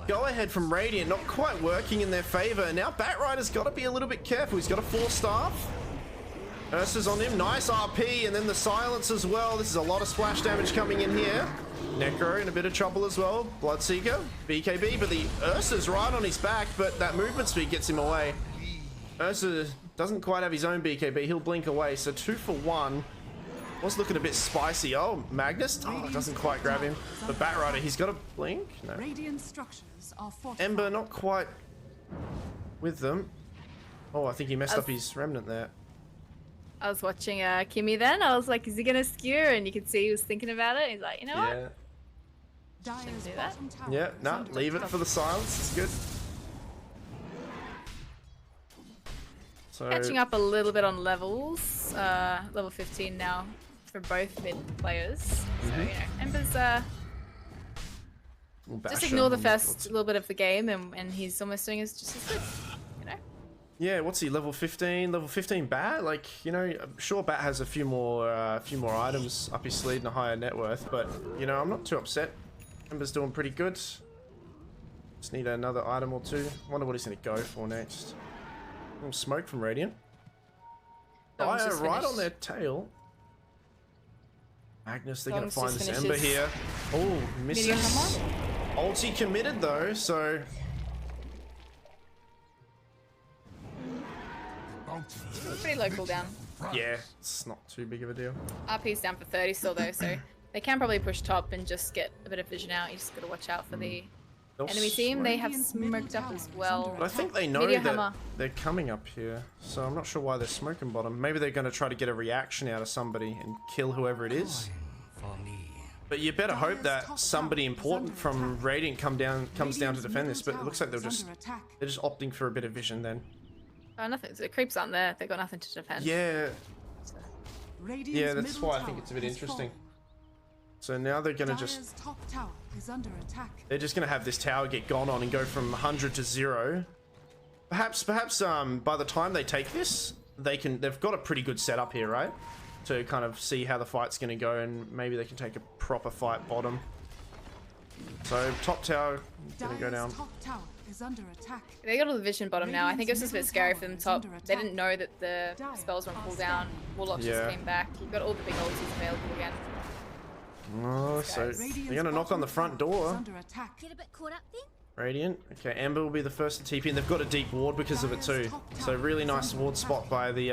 Speaker 1: go ahead from Radiant, not quite working in their favor. Now Batrider's got to be a little bit careful. He's got a 4-staff. Ursa's on him, nice RP, and then the silence as well. This is a lot of splash damage coming in here. Necro in a bit of trouble as well. Bloodseeker, BKB, but the Ursa's right on his back, but that movement speed gets him away. Ursa doesn't quite have his own BKB, he'll blink away, so 2 for 1. Was looking a bit spicy. Oh, Magnus, doesn't quite grab him. But Batrider, he's got a blink? No.
Speaker 3: Radiant structures are
Speaker 1: Ember not quite with them. Oh, I think he messed up his remnant there.
Speaker 2: I was watching Kimmy then. I was like, is he gonna skewer? And you could see he was thinking about it. He's like, you know what?
Speaker 3: Dire's
Speaker 2: do that.
Speaker 3: bottom tower
Speaker 1: Yeah,
Speaker 3: is
Speaker 1: no,
Speaker 3: under
Speaker 1: leave it
Speaker 3: attack.
Speaker 1: for the silence. It's good. So
Speaker 2: Catching up a little bit on levels. Level 15 now for both mid players. So, you know, Ember's
Speaker 1: we'll
Speaker 2: just
Speaker 1: bash
Speaker 2: ignore
Speaker 1: him.
Speaker 2: the first little bit of the game, and he's almost doing just as good. You know.
Speaker 1: Yeah, what's he, level 15? Level 15 Bat? Like, you know, I'm sure Bat has a few more items up his sleeve and a higher net worth, but, you know, I'm not too upset. Ember's doing pretty good. Just need another item or two. Wonder what he's going to go for next. Smoke from Radiant. Fire right on their tail. Magnus, they're going to find this Ember here. Oh, misses. Ulti committed though, so...
Speaker 2: Pretty low cooldown.
Speaker 1: Yeah, it's not too big of a deal.
Speaker 2: RP's down for 30 still though, so they can probably push top and just get a bit of vision out. You just gotta watch out for the enemy team. They have smoked up as well.
Speaker 1: But I think they know
Speaker 2: Meteor
Speaker 1: that
Speaker 2: Hammer.
Speaker 1: they're coming up here, so I'm not sure why they're smoking bottom. Maybe they're going to try to get a reaction out of somebody and kill whoever it is. But you better hope that somebody important from Radiant comes down to defend this. But it looks like they're just opting for a bit of vision then.
Speaker 2: Oh, nothing. The creeps aren't there. They've got nothing to defend.
Speaker 1: Yeah,
Speaker 3: Radiant's
Speaker 1: yeah, that's
Speaker 3: middle
Speaker 1: why I think
Speaker 3: tower
Speaker 1: it's a bit
Speaker 3: has
Speaker 1: interesting.
Speaker 3: fallen.
Speaker 1: So now they're going to
Speaker 3: Dire's
Speaker 1: just...
Speaker 3: top tower is under attack.
Speaker 1: They're just going to have this tower get gone on and go from 100 to 0. Perhaps, by the time they take this, they've got a pretty good setup here, right? To kind of see how the fight's going to go, and maybe they can take a proper fight bottom. So top tower going to go down.
Speaker 3: Top tower is under attack.
Speaker 2: They got all the vision bottom now. I think it was just a bit scary for them top. They didn't know that the spells were on cooldown. Warlocks just came back. You've got all the big ultis available again.
Speaker 1: Oh, so they're going to knock on the front door.
Speaker 3: Under attack.
Speaker 7: Get a bit caught up then?
Speaker 1: Radiant. Okay, Ember will be the first to TP, and they've got a deep ward because of it too. So really nice ward spot by the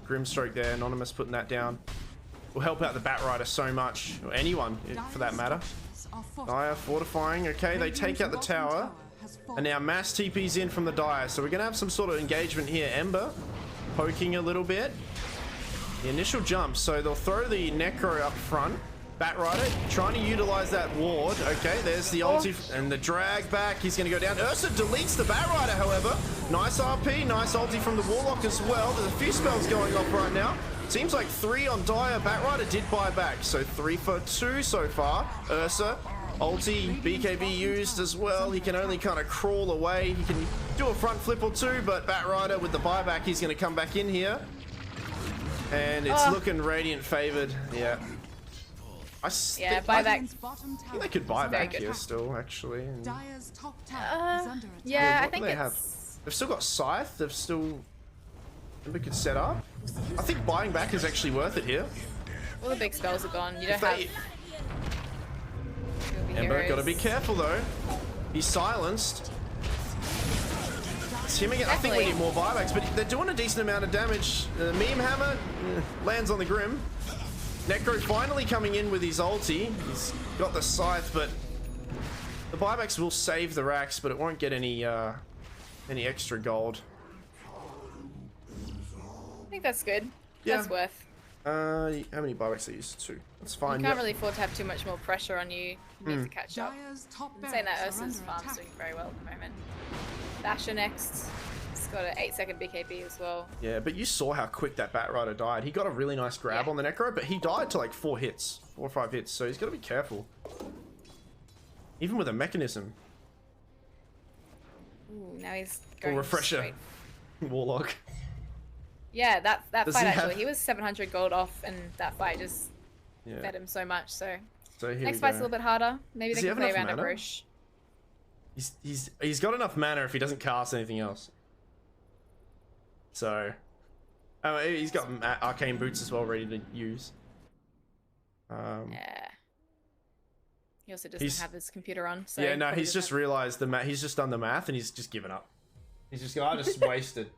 Speaker 1: Grimstroke there. Anonymous putting that down. Will help out the Batrider so much, or anyone for that matter. Dire fortifying. Okay, they take out the tower, and now mass TP's in from the Dire. So we're gonna have some sort of engagement here. Ember poking a little bit. The initial jump, so they'll throw the Necro up front. Batrider trying to utilize that ward. Okay, there's the ulti and the drag back. He's going to go down. Ursa deletes the Batrider, however. Nice RP, nice ulti from the Warlock as well. There's a few spells going off right now. Seems like 3 on Dire. Batrider did buy back, so 3 for 2 so far. Ursa, ulti, BKB used as well. He can only kind of crawl away. He can do a front flip or two, but Batrider with the buyback, he's going to come back in here. And it's looking Radiant favored. Yeah.
Speaker 2: Yeah, buyback.
Speaker 1: I think they could buy back here still, actually. And
Speaker 2: yeah, I
Speaker 1: what
Speaker 2: think
Speaker 1: do they have? They've still got Scythe. They've still... We could set up. I think buying back is actually worth it here.
Speaker 2: All the big spells are gone. You don't have...
Speaker 1: Ember, gotta be careful though. He's silenced. It's him again. I think we need more buybacks, but they're doing a decent amount of damage. Meme Hammer lands on the Grim. Necro finally coming in with his ulti. He's got the Scythe, but the buybacks will save the racks, but it won't get any extra gold.
Speaker 2: I think that's good.
Speaker 1: Yeah.
Speaker 2: That's worth.
Speaker 1: How many buybacks are used? 2. That's fine.
Speaker 2: You can't really afford to have too much more pressure on you. You need to catch up. I'm saying that Ursa's farm's doing very well at the moment. Basher next. He's got an 8-second BKB as well.
Speaker 1: Yeah, but you saw how quick that Batrider died. He got a really nice grab on the Necro, but he died to like 4 or 5 hits, so he's got to be careful. Even with a mechanism.
Speaker 2: Ooh, now he's going
Speaker 1: refresher.
Speaker 2: straight.
Speaker 1: Warlock.
Speaker 2: Yeah, that fight actually. He was 700 gold off, and that fight just fed him so much. So
Speaker 1: here
Speaker 2: next fight's a little bit harder. Maybe they can play around a Roche.
Speaker 1: He's got enough mana if he doesn't cast anything else. So, he's got arcane boots as well ready to use.
Speaker 2: Yeah. He also doesn't have his computer on. So
Speaker 1: yeah, no, he's just realized he's just done the math and he's just given up. He's just I just wasted.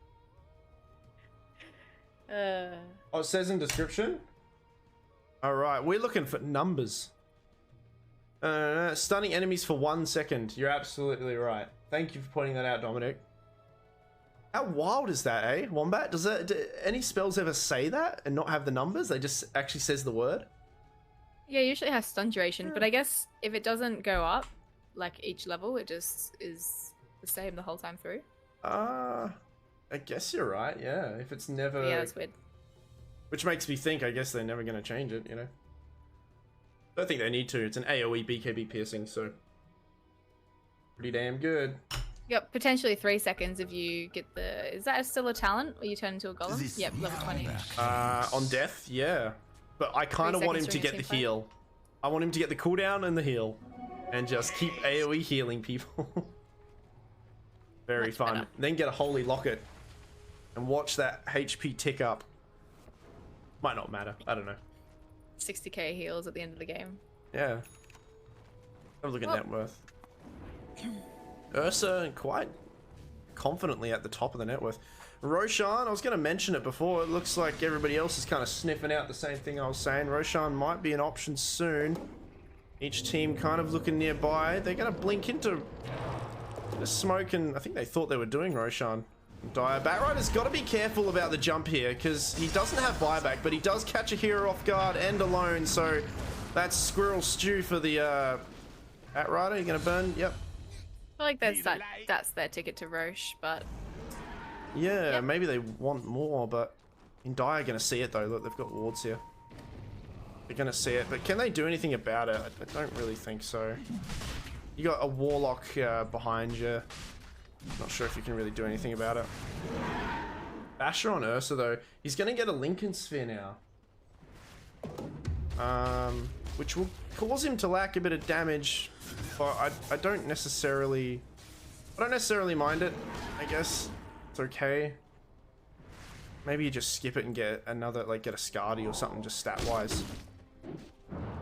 Speaker 1: Oh, it says in description. All right, we're looking for numbers. Stunning enemies for 1 second. You're absolutely right. Thank you for pointing that out, Dominic. How wild is that, eh? Wombat? Do any spells ever say that and not have the numbers? They just actually says the word?
Speaker 2: Yeah, usually has stun duration, but I guess if it doesn't go up, like each level, it just is the same the whole time through.
Speaker 1: I guess you're right, yeah. If it's never...
Speaker 2: Yeah, that's weird.
Speaker 1: Which makes me think, I guess they're never going to change it, you know? Don't think they need to. It's an AoE BKB piercing, so... Pretty damn good.
Speaker 2: Yep, potentially 3 seconds if you get the... Is that still a talent where you turn into a golem? Yep, level 20.
Speaker 1: On death, yeah. But I kind of want him to get the heal. I want him to get the cooldown and the heal. And just keep AoE healing people. Very fun. Better. Then get a Holy Locket. And watch that HP tick up. Might not matter. I don't know.
Speaker 2: 60k heals at the end of the game.
Speaker 1: Yeah. Have a look at net worth. Ursa quite confidently at the top of the net worth. Roshan, I was going to mention it before. It looks like everybody else is kind of sniffing out the same thing I was saying. Roshan might be an option soon. Each team kind of looking nearby. They're going to blink into the smoke, and I think they thought they were doing Roshan. Dire. Batrider's got to be careful about the jump here because he doesn't have buyback, but he does catch a hero off guard and alone. So that's squirrel stew for the Batrider. You're going to burn? Yep.
Speaker 2: I feel like that's their ticket to Roche, but...
Speaker 1: Yeah, maybe they want more, but in Dire going to see it though. Look, they've got wards here. They're going to see it, but can they do anything about it? I don't really think so. You got a Warlock behind you. Not sure if you can really do anything about it. Basher on Ursa though. He's going to get a Lincoln Sphere now. Which will cause him to lack a bit of damage. But I don't necessarily mind it, I guess. It's okay. Maybe you just skip it and get another, like get a Scardy or something just stat-wise.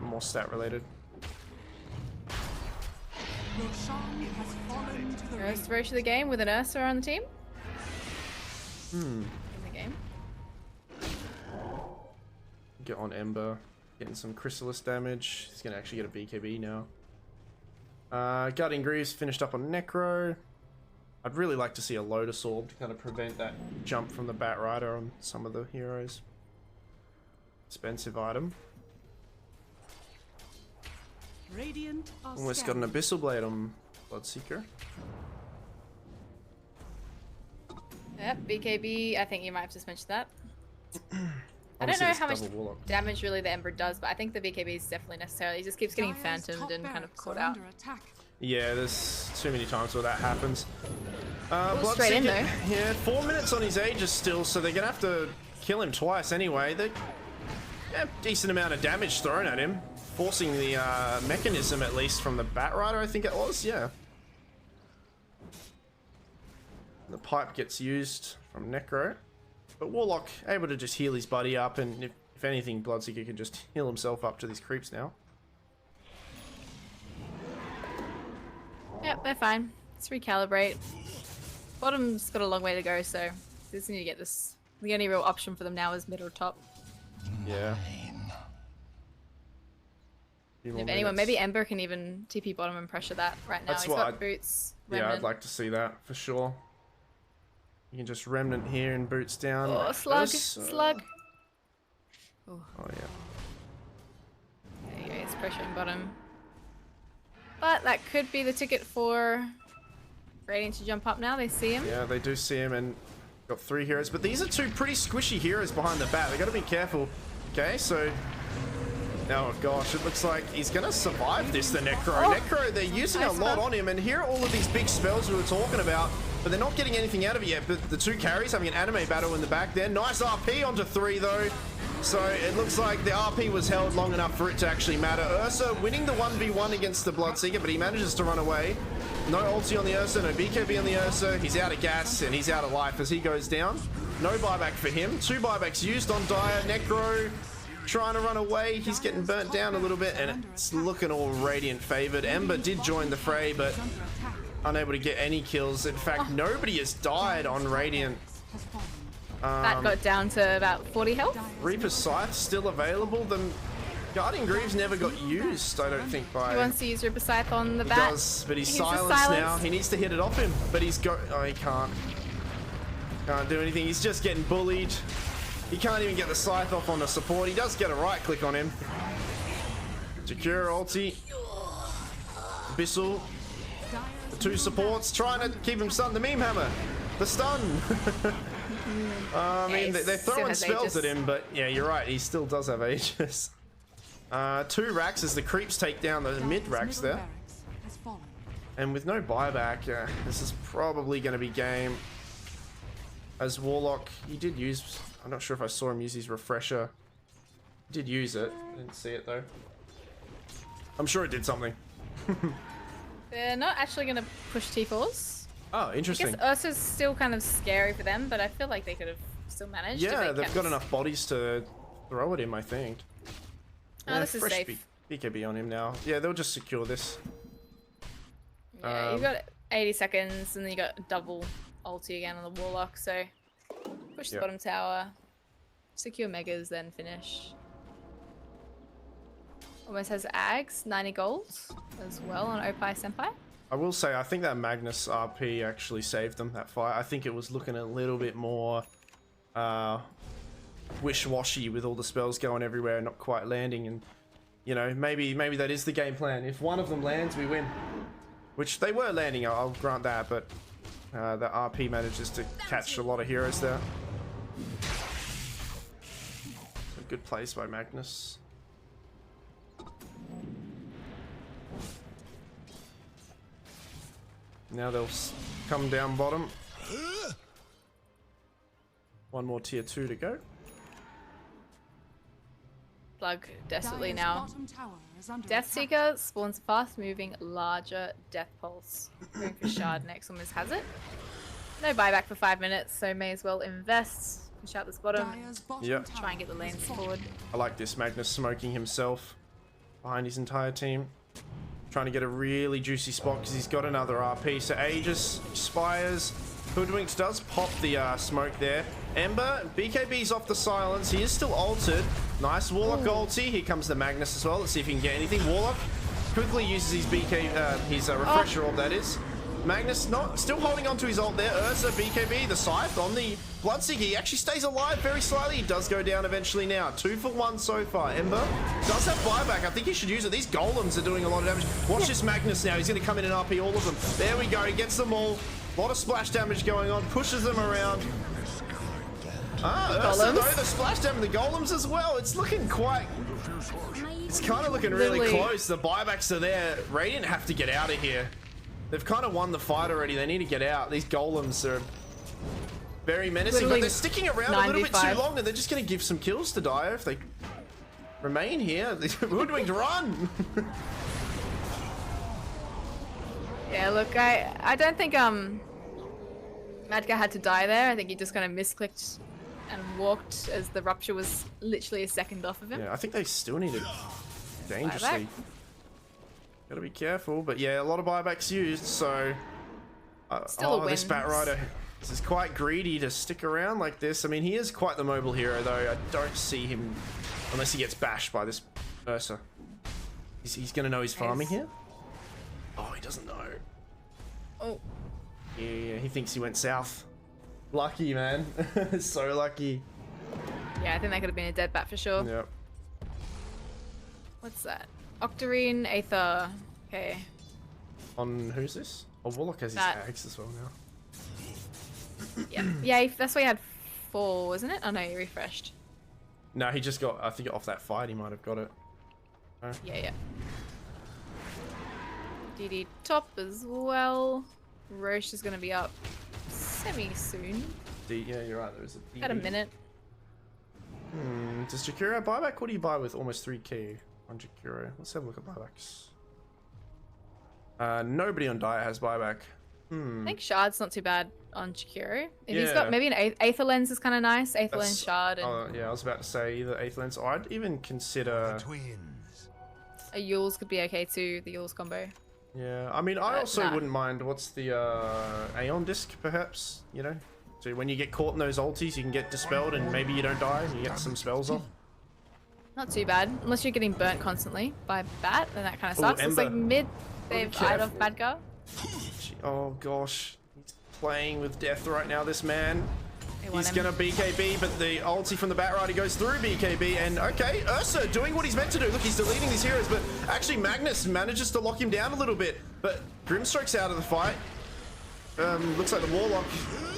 Speaker 1: More stat related.
Speaker 3: Roshan has fallen to the
Speaker 2: First
Speaker 3: Radiant.
Speaker 2: roach of the game with an Ursa on the team.
Speaker 1: Hmm.
Speaker 2: In the game.
Speaker 1: Get on Ember. Getting some Chrysalis damage. He's going to actually get a BKB now. Guardian Greaves finished up on Necro. I'd really like to see a Lotus Orb to kind of prevent that jump from the Bat Rider on some of the heroes. Expensive item.
Speaker 3: Radiant are
Speaker 1: Almost got an
Speaker 3: scanning.
Speaker 1: Abyssal Blade on Bloodseeker.
Speaker 2: Yep, BKB. I think you might have just mentioned that. I don't
Speaker 1: Obviously,
Speaker 2: know
Speaker 1: it's
Speaker 2: how much
Speaker 1: double Warlock.
Speaker 2: damage really the Ember does, but I think the BKB is definitely necessary. He just keeps getting
Speaker 3: Dire's
Speaker 2: phantomed
Speaker 3: top
Speaker 2: and kind of
Speaker 3: barracks
Speaker 2: caught
Speaker 3: are
Speaker 2: out.
Speaker 3: under attack.
Speaker 1: Yeah, there's too many times where that happens.
Speaker 2: straight in,
Speaker 1: Bloodseeker, yeah, 4 minutes on his Aegis still, so they're gonna have to kill him twice anyway. They decent amount of damage thrown at him, forcing the mechanism at least from the Bat Rider, I think it was. Yeah. The pipe gets used from Necro, but Warlock able to just heal his buddy up, and if anything, Bloodseeker can just heal himself up to these creeps now.
Speaker 2: Yep, they're fine. Let's recalibrate. Bottom's got a long way to go, so they just need to get this. The only real option for them now is mid or top.
Speaker 1: Yeah. Few more
Speaker 2: If anyone,
Speaker 1: minutes.
Speaker 2: maybe Ember can even TP bottom and pressure that right now.
Speaker 1: That's
Speaker 2: He's
Speaker 1: what
Speaker 2: got
Speaker 1: I'd-
Speaker 2: boots.
Speaker 1: Yeah,
Speaker 2: Remnant.
Speaker 1: I'd like to see that for sure. You can just Remnant here and boots down.
Speaker 2: Oh, slug,
Speaker 1: Ursa.
Speaker 2: slug.
Speaker 1: Oh yeah.
Speaker 2: There you go, he's pressuring bottom. But that could be the ticket for Radiant to jump up now. They see him.
Speaker 1: Yeah, they do see him and got 3 heroes, but these are 2 pretty squishy heroes behind the bat. They got to be careful. Okay, so oh gosh, it looks like he's gonna survive this. The Necro.
Speaker 2: Oh.
Speaker 1: Necro, they're using a
Speaker 2: Nice
Speaker 1: lot
Speaker 2: one.
Speaker 1: on him, and here are all of these big spells we were talking about, but they're not getting anything out of it yet. But the 2 carries having an anime battle in the back there. Nice RP onto 3 though. So it looks like the RP was held long enough for it to actually matter. Ursa winning the 1v1 against the Bloodseeker, but he manages to run away. No ulti on the Ursa, no BKB on the Ursa. He's out of gas and he's out of life as he goes down. No buyback for him. 2 buybacks used on Dire. Necro trying to run away. He's getting burnt down a little bit and it's looking all Radiant favored. Ember did join the fray, but
Speaker 3: Under attack.
Speaker 1: unable to get any kills. In fact, nobody has died on Radiant.
Speaker 3: Has fallen.
Speaker 2: That got down to about 40 health.
Speaker 1: Reaper's Scythe still available. The Guardian Greaves never got used, I don't think, by...
Speaker 2: He wants to use Ripper Scythe on the
Speaker 1: He
Speaker 2: bat.
Speaker 1: does, but he's
Speaker 2: He's just
Speaker 1: silenced now.
Speaker 2: silenced.
Speaker 1: He needs to hit it off him, but he's oh, he can't. Can't do anything. He's just getting bullied. He can't even get the Scythe off on the support. He does get a right click on him. Secure ulti. Abyssal. The 2 supports trying to keep him stunned. The Meme Hammer. The stun. I mean,
Speaker 2: Yeah,
Speaker 1: they're
Speaker 2: still
Speaker 1: throwing
Speaker 2: has
Speaker 1: spells
Speaker 2: Aegis.
Speaker 1: at him, but yeah, you're right. He still does have Aegis. 2 racks as the creeps take down the mid
Speaker 3: Dire's
Speaker 1: racks
Speaker 3: middle
Speaker 1: there.
Speaker 3: barracks has fallen.
Speaker 1: And with no buyback, this is probably going to be game. As Warlock, he did use... I'm not sure if I saw him use his refresher. He did use it. I didn't see it though. I'm sure it did something.
Speaker 2: They're not actually going to push T4s.
Speaker 1: Oh,
Speaker 2: I
Speaker 1: interesting.
Speaker 2: guess Ursa's still kind of scary for them, but I feel like they could have still managed. if
Speaker 1: Yeah,
Speaker 2: they
Speaker 1: they've
Speaker 2: kept-
Speaker 1: got enough bodies to throw at him, I think.
Speaker 2: Oh, this is
Speaker 1: fresh
Speaker 2: safe.
Speaker 1: BKB on him now. Yeah, they'll just secure this.
Speaker 2: Yeah, you've got 80 seconds, and then you got double ulti again on the Warlock, so push the
Speaker 1: Yep.
Speaker 2: bottom tower, secure Megas, then finish. Almost has Ags, 90 gold as well on Opie Senpai.
Speaker 1: I will say, I think that Magnus RP actually saved them, that fight. I think it was looking a little bit more wish-washy with all the spells going everywhere and not quite landing. And, you know, maybe that is the game plan. If one of them lands, we win. Which they were landing, I'll grant that, but the RP manages to catch a lot of heroes there. So good plays by Magnus. Now they'll come down bottom. One more tier 2 to go.
Speaker 2: Plug desperately
Speaker 3: Dire's
Speaker 2: now.
Speaker 3: bottom tower is under
Speaker 2: Death
Speaker 3: attack.
Speaker 2: Seeker spawns a fast-moving, larger Death Pulse. Going for Shard next, almost has it. No buyback for 5 minutes, so may as well invest. Push out this bottom.
Speaker 3: Dire's bottom
Speaker 1: Yep.
Speaker 3: tower
Speaker 2: Try and get the lanes
Speaker 3: has fallen.
Speaker 2: forward.
Speaker 1: I like this. Magnus smoking himself behind his entire team. trying to get a really juicy spot because he's got another RP. So Aegis expires. Hoodwinks does pop the smoke there. Ember, BKB's off the silence. He is still altered. Nice Warlock ulti. Here comes the Magnus as well. Let's see if he can get anything. Warlock quickly uses his refresher orb, that is. Magnus still holding on to his ult there. Ursa, BKB, the Scythe on the Bloodseeker. He actually stays alive very slightly. He does go down eventually now. 2 for 1 so far. Ember does have buyback. I think he should use it. These golems are doing a lot of damage. Watch this Magnus now. He's going to come in and RP all of them. There we go. He gets them all. A lot of splash damage going on. Pushes them around. Ursa though, the splash damage, the golems as well. It's looking quite... It's kind of looking really close. The buybacks are there. Radiant have to get out of here. They've kind of won the fight already. They need to get out. These golems are very menacing, but they're sticking around 95. A little bit too long, and they're just going to give some kills to Dire if they remain here. Hoodwinked run!
Speaker 2: Yeah, look, I don't think Madka had to die there. I think he just kind of misclicked and walked as the rupture was literally a second off of him.
Speaker 1: Yeah, I think they still need it dangerously. Gotta be careful, but yeah, a lot of buybacks used, so...
Speaker 2: Still a win.
Speaker 1: This BatRider is quite greedy to stick around like this. I mean, he is quite the mobile hero, though. I don't see him, unless he gets bashed by this Ursa. He's gonna know he's farming here? Oh, he doesn't know.
Speaker 2: Oh.
Speaker 1: Yeah, he thinks he went south. Lucky, man. So lucky.
Speaker 2: Yeah, I think that could have been a dead bat for sure.
Speaker 1: Yep.
Speaker 2: What's that? Octarine, Aether. Okay.
Speaker 1: On who's this? Oh, Warlock has his tags as well now.
Speaker 2: Yeah, that's why he had 4, wasn't it? Oh no, he refreshed.
Speaker 1: No, he just got, I think off that fight he might have got it. No?
Speaker 2: Yeah. DD top as well. Roche is going to be up semi-soon.
Speaker 1: Yeah, you're right, there is a DD.
Speaker 2: Got a minute.
Speaker 1: Does Jakiro have buyback? What do you buy with almost 3k on Jakiro? Let's have a look at buybacks. Nobody on Dire has buyback.
Speaker 2: I think Shard's not too bad on Jakiro. If he's got maybe an Aether Lens is kind of nice. Aether Lens, Shard. And
Speaker 1: yeah, I was about to say either Aether Lens. Or I'd even consider...
Speaker 2: A Yules could be okay too, the Yules combo.
Speaker 1: Yeah, I mean, I also wouldn't mind. What's the Aeon Disc, perhaps? You know? So when you get caught in those ultis, you can get dispelled and maybe you don't die and you get some spells off.
Speaker 2: Not too bad. Unless you're getting burnt constantly by Bat, then that kind of sucks. It's like mid, they've eyed off Badgar.
Speaker 1: Oh gosh. He's playing with death right now, this man. He's gonna BKB, but the ulti from the BatRider goes through BKB, and okay, Ursa doing what he's meant to do. Look, he's deleting these heroes, but actually Magnus manages to lock him down a little bit. But Grimstroke's out of the fight. Looks like the Warlock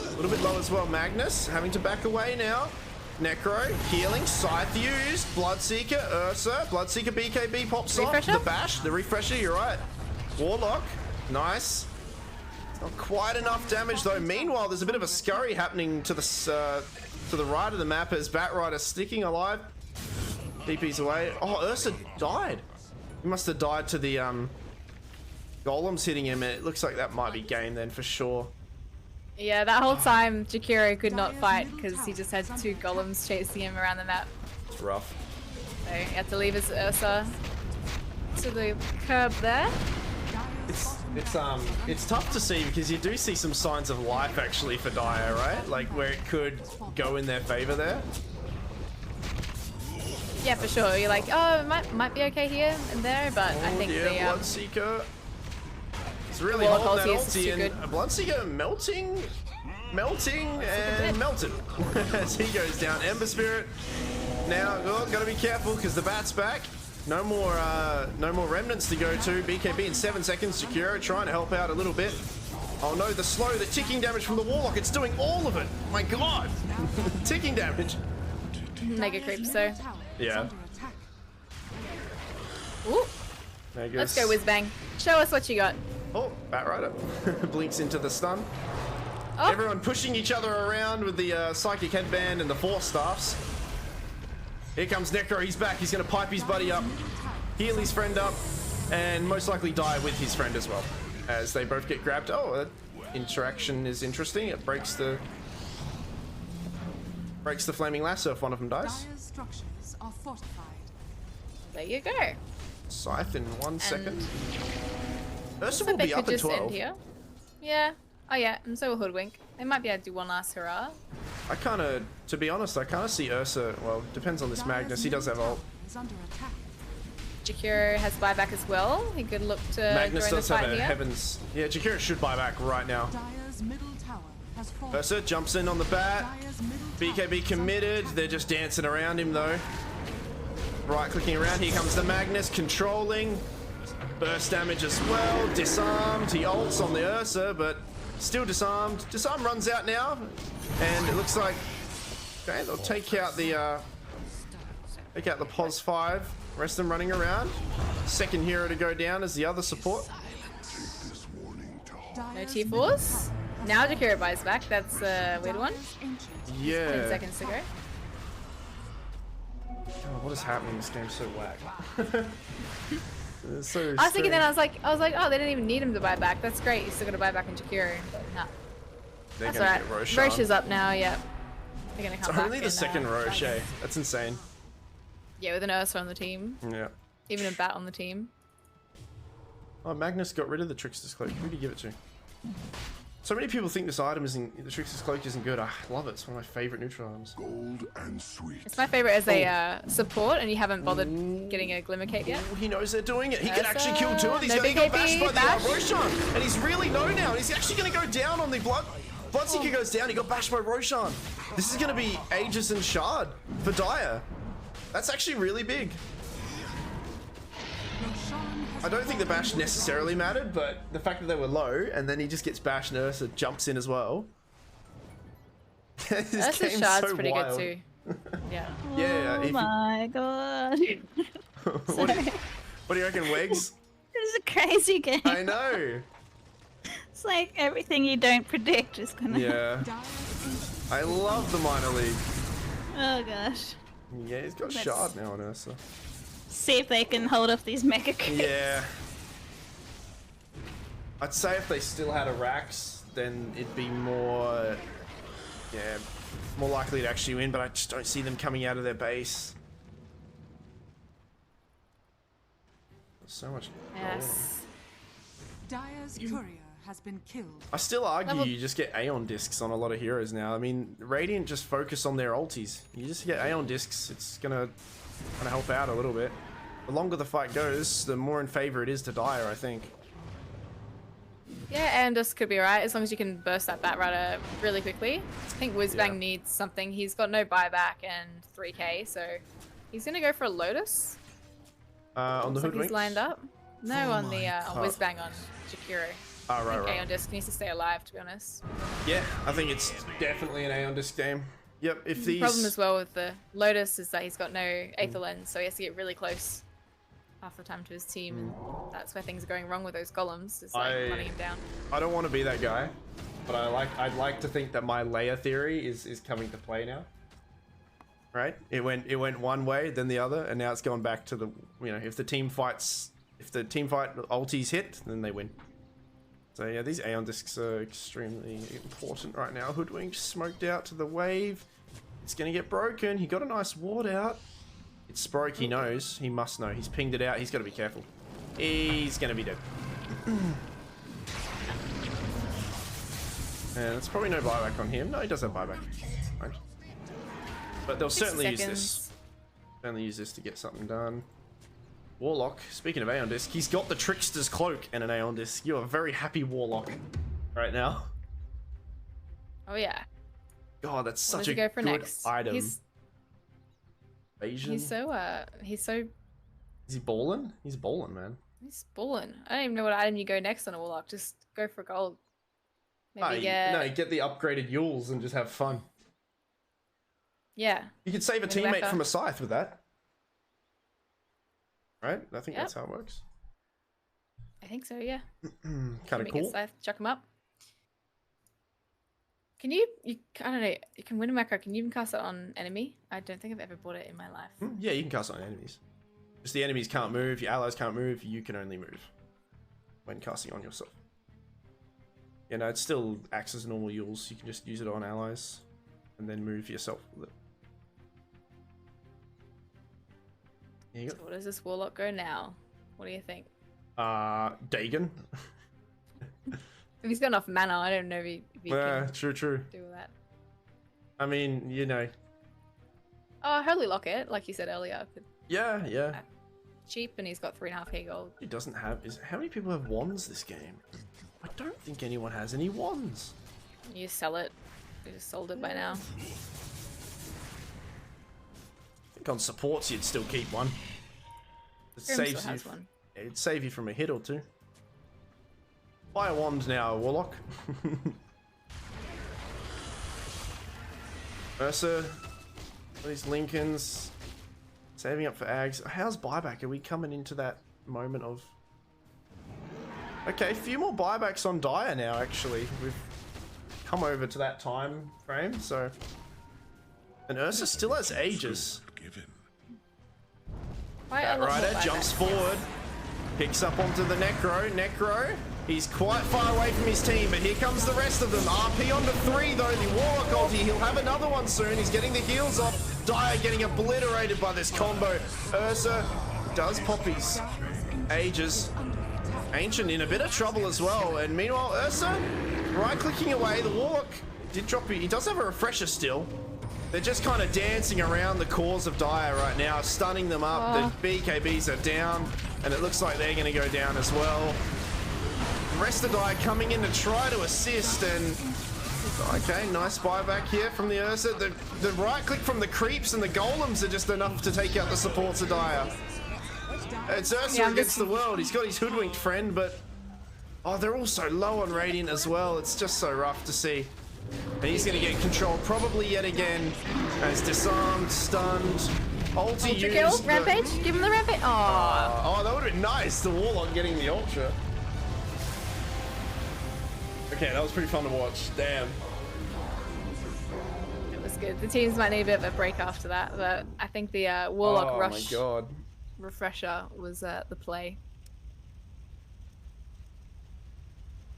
Speaker 1: a little bit low as well. Magnus having to back away now. Necro, healing, Scythe used, Bloodseeker, Ursa, Bloodseeker BKB pops off, the bash, the refresher, you're right. Warlock, nice. Not quite enough damage though. Meanwhile, there's a bit of a scurry happening to the right of the map as BatRider sticking alive. DP's away. Oh, Ursa died. He must have died to the golems hitting him. It looks like that might be game then for sure.
Speaker 2: Yeah, that whole time Jakiro could not fight because he just had 2 golems chasing him around the map.
Speaker 1: It's rough.
Speaker 2: So he had to leave his Ursa to the curb there.
Speaker 1: It's tough to see because you do see some signs of life actually for Dire, right? Like where it could go in their favor there.
Speaker 2: Yeah, for sure. You're like, oh, it might be okay here and there, but I think the
Speaker 1: Bloodseeker. It's really holding that ulti, and a Bloodseeker melting and melted as he goes down. Ember Spirit now. Gotta be careful because the bat's back. No more remnants to go to. BKB in 7 seconds. Jakiro trying to help out a little bit. Oh no, the ticking damage from the Warlock. It's doing all of it. My God, ticking damage.
Speaker 2: Mega creep, so.
Speaker 1: Yeah.
Speaker 2: Ooh. Let's go Whizbang. Show us what you got.
Speaker 1: Oh, BatRider blinks into the stun.
Speaker 2: Oh.
Speaker 1: Everyone pushing each other around with the Psychic Headband and the Force Staffs. Here comes Necro, he's back, he's gonna pipe his buddy up, heal his friend up, and most likely die with his friend as well, as they both get grabbed. Oh, that interaction is interesting. It breaks the Flaming Lasso if one of them dies.
Speaker 3: Dire's structures are fortified.
Speaker 2: There you go.
Speaker 1: Scythe in 1 second. Ursa
Speaker 2: So
Speaker 1: will
Speaker 2: they
Speaker 1: be
Speaker 2: could
Speaker 1: up at
Speaker 2: just
Speaker 1: 12.
Speaker 2: end here. Yeah. Oh yeah, and so will Hoodwink. They might be able to do one last hurrah.
Speaker 1: I kind of, to be honest, I kind of see Ursa. Well, depends on this Magnus. He does have ult.
Speaker 3: Is under attack.
Speaker 2: Jakiro has buyback as well. He could look to
Speaker 1: Magnus
Speaker 2: join the
Speaker 1: does have
Speaker 2: fight
Speaker 1: a
Speaker 2: here.
Speaker 1: heavens. Yeah, Jakiro should buy back right now.
Speaker 3: Dire's middle tower has fallen.
Speaker 1: Ursa jumps in on the bat.
Speaker 3: Dire's middle tower
Speaker 1: BKB
Speaker 3: is
Speaker 1: committed.
Speaker 3: under
Speaker 1: They're
Speaker 3: attack.
Speaker 1: just dancing around him though. Right clicking around. Here comes the Magnus controlling. Burst damage as well. Disarmed. He ults on the Ursa, but still disarmed. Disarm runs out now, and it looks like okay, they'll take out the POS 5. Rest of them running around. Second hero to go down is the other support.
Speaker 2: No
Speaker 3: Dire's
Speaker 2: T4s.
Speaker 3: middle tower has
Speaker 2: Now
Speaker 3: fallen.
Speaker 2: Jakiro buys back. That's a weird one.
Speaker 3: Dire's ancient
Speaker 2: 10
Speaker 1: Yeah.
Speaker 2: seconds to go.
Speaker 1: God, what is happening? This game's so whack. It's so
Speaker 2: I was thinking then,
Speaker 1: strange.
Speaker 2: I was like, oh, they didn't even need him to buy back. That's great. He's still gonna buy back in Jakiro. But nah.
Speaker 1: They're
Speaker 2: That's
Speaker 1: gonna
Speaker 2: alright.
Speaker 1: get Roshan.
Speaker 2: Roche is up now, yeah. They're gonna
Speaker 1: It's
Speaker 2: come back.
Speaker 1: only the
Speaker 2: in,
Speaker 1: second Roche,
Speaker 2: Dice.
Speaker 1: eh? That's insane.
Speaker 2: Yeah, with an Ursa on the team.
Speaker 1: Yeah.
Speaker 2: Even a bat on the team.
Speaker 1: Oh, Magnus got rid of the Trickster's Cloak. Who did he give it to? So many people think this item isn't, the Trickster's Cloak isn't good. I love it. It's one of my favorite neutral items.
Speaker 5: Gold and sweet.
Speaker 2: It's my favorite as a support, and you haven't bothered getting a Glimmer Cape yet.
Speaker 1: Oh, he knows they're doing it. He can
Speaker 2: Ursa,
Speaker 1: actually kill two of these.
Speaker 2: no
Speaker 1: He got
Speaker 2: BKB,
Speaker 1: bashed by the
Speaker 2: bash.
Speaker 1: Roshan. And he's really low now. He's actually going to go down on the Bloodseeker goes down. He got bashed by Roshan. This is going to be Aegis and Shard for Dire. That's actually really big.
Speaker 3: Roshan has
Speaker 1: I don't think the
Speaker 3: fallen.
Speaker 1: bash necessarily mattered, but the fact that they were low and then he just gets bashed and Ursa jumps in as well. This
Speaker 2: Ursa's
Speaker 1: game's
Speaker 2: Shard's
Speaker 1: so
Speaker 2: pretty
Speaker 1: wild.
Speaker 2: good too. Yeah.
Speaker 1: Yeah,
Speaker 4: Oh
Speaker 1: if you-
Speaker 4: my god.
Speaker 1: what do you reckon, Wegs?
Speaker 4: This is a crazy game.
Speaker 1: I know.
Speaker 4: It's like everything you don't predict is gonna
Speaker 1: Yeah,
Speaker 3: Dire's ancient
Speaker 1: I love the minor league.
Speaker 4: Oh gosh.
Speaker 1: Yeah, he's got
Speaker 4: Let's-
Speaker 1: Shard now on Ursa.
Speaker 4: See if they can hold off these mega creeps.
Speaker 1: Yeah. I'd say if they still had a Rax, then it'd be more, yeah, more likely to actually win, but I just don't see them coming out of their base. There's so much going on.
Speaker 2: Yes.
Speaker 3: Dire's courier has been killed.
Speaker 1: I still argue
Speaker 2: Level-
Speaker 1: you just get Aeon discs on a lot of heroes now. I mean, Radiant just focus on their ultis. You just get Aeon discs, it's gonna help out a little bit. The longer the fight goes, the more in favor it is to Dire, I think.
Speaker 2: Yeah, and this could be alright as long as you can burst that Batrider really quickly. I think Whizbang
Speaker 1: Yeah.
Speaker 2: needs something. He's got no buyback and 3k, so he's gonna go for a Lotus.
Speaker 1: On the
Speaker 2: Looks like
Speaker 1: Hoodwink?
Speaker 2: he's lined up. No, on the on
Speaker 1: God.
Speaker 2: Whizbang on Jakiro.
Speaker 1: Oh, right,
Speaker 2: Okay,
Speaker 1: right.
Speaker 2: on disc needs to stay alive, to be honest.
Speaker 1: Yeah, I think it's definitely an Aeon disc game. Yep, if
Speaker 2: The
Speaker 1: these...
Speaker 2: problem as well with the Lotus is that he's got no Aether Lens, so he has to get really close half the time to his team, and that's where things are going wrong with those golems. Is like running him down.
Speaker 1: I don't want to be that guy, but I'd like to think that my layer theory is coming to play now. Right? It went one way, then the other, and now it's gone back to the, you know, if the team fight ultis hit, then they win. So yeah, these Aeon discs are extremely important right now. Hoodwink smoked out to the wave. It's gonna get broken. He got a nice ward out. It's broke, he knows. He must know. He's pinged it out. He's got to be careful. He's gonna be dead. And it's probably no buyback on him. No, he does have buyback. Right. But they'll
Speaker 2: 60
Speaker 1: certainly use
Speaker 2: seconds.
Speaker 1: this. Certainly use this to get something done. Warlock, speaking of Aeon Disc, he's got the Trickster's Cloak and an Aeon Disc. You're a very happy Warlock right now.
Speaker 2: Oh yeah.
Speaker 1: God, that's
Speaker 2: What
Speaker 1: such
Speaker 2: does
Speaker 1: a
Speaker 2: he go for
Speaker 1: good
Speaker 2: next?
Speaker 1: item.
Speaker 2: He's
Speaker 1: Asian?
Speaker 2: he's so
Speaker 1: Is he ballin'? He's ballin', man.
Speaker 2: he's balling. I don't even know what item you go next on a Warlock. Just go for gold. Maybe
Speaker 1: No, get the upgraded Yules and just have fun.
Speaker 2: Yeah.
Speaker 1: You could save a
Speaker 2: Maybe
Speaker 1: teammate
Speaker 2: Weka.
Speaker 1: from a scythe with that. Right? I think
Speaker 2: Yep.
Speaker 1: that's how it works.
Speaker 2: I think so, yeah.
Speaker 1: Kind of
Speaker 2: Make it
Speaker 1: cool.
Speaker 2: Scythe, chuck him up. Can you I don't know, you can win a macro, can you even cast it on enemy? I don't think I've ever bought it in my life.
Speaker 1: Yeah, you can cast it on enemies. Just the enemies can't move, your allies can't move, you can only move when casting on yourself. You know, it still acts as normal Yules. You can just use it on allies and then move yourself with it. There you
Speaker 2: So
Speaker 1: go.
Speaker 2: where does this Warlock go now? What do you think?
Speaker 1: Dagon.
Speaker 2: If he's got enough mana, I don't know if he
Speaker 1: Yeah,
Speaker 2: can
Speaker 1: true.
Speaker 2: do that.
Speaker 1: I mean, you know.
Speaker 2: Oh, Holy Locket, like you said earlier.
Speaker 1: Yeah.
Speaker 2: Cheap, and he's got 3.5k gold.
Speaker 1: He doesn't have. How many people have wands this game? I don't think anyone has any wands.
Speaker 2: You sell it. You just sold it by now.
Speaker 1: I think on supports you'd still keep one. It
Speaker 2: Grim
Speaker 1: saves
Speaker 2: still
Speaker 1: you.
Speaker 2: has one.
Speaker 1: It'd save you from a hit or two. Buy a wand now, Warlock. Ursa, these Lincolns, saving up for Ags. How's buyback? Are we coming into that moment of... Okay, a few more buybacks on Dire now, actually. We've come over to that time frame, so... And Ursa still has Aegis. That Rider jumps forward, picks up onto the Necro. He's quite far away from his team, but here comes the rest of them. RP onto 3 though, the Warlock ulti. He'll have another one soon. He's getting the heals off. Dire getting obliterated by this combo. Ursa does pop his Aegis. Ancient in a bit of trouble as well. And meanwhile, Ursa right-clicking away. The Warlock did drop. He does have a refresher still. They're just kind of dancing around the cores of Dire right now, stunning them up. The BKBs are down, and it looks like they're going to go down as well. The rest of Dire coming in to try to assist, and okay, nice buyback here from the Ursa. The right click from the creeps and the golems are just enough to take out the supports of Dire. It's Ursa against the world. He's got his hoodwinked friend, but oh, they're all so low on Radiant as well. It's just so rough to see. And he's going to get control probably yet again. As disarmed, stunned, ulti used.
Speaker 2: Kill, rampage, give him the rampage.
Speaker 1: Oh, that would have been nice. The Warlock getting the ultra. Okay, that was pretty fun to watch. Damn.
Speaker 2: It was good. The teams might need a bit of a break after that, but I think the Warlock rush refresher was the play.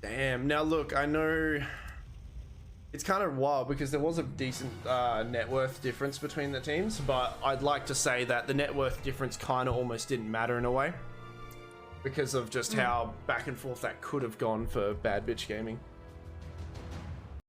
Speaker 1: Damn. Now look, I know it's kind of wild because there was a decent net worth difference between the teams, but I'd like to say that the net worth difference kind of almost didn't matter in a way because of just how back and forth that could have gone for Bad Bitch Gaming.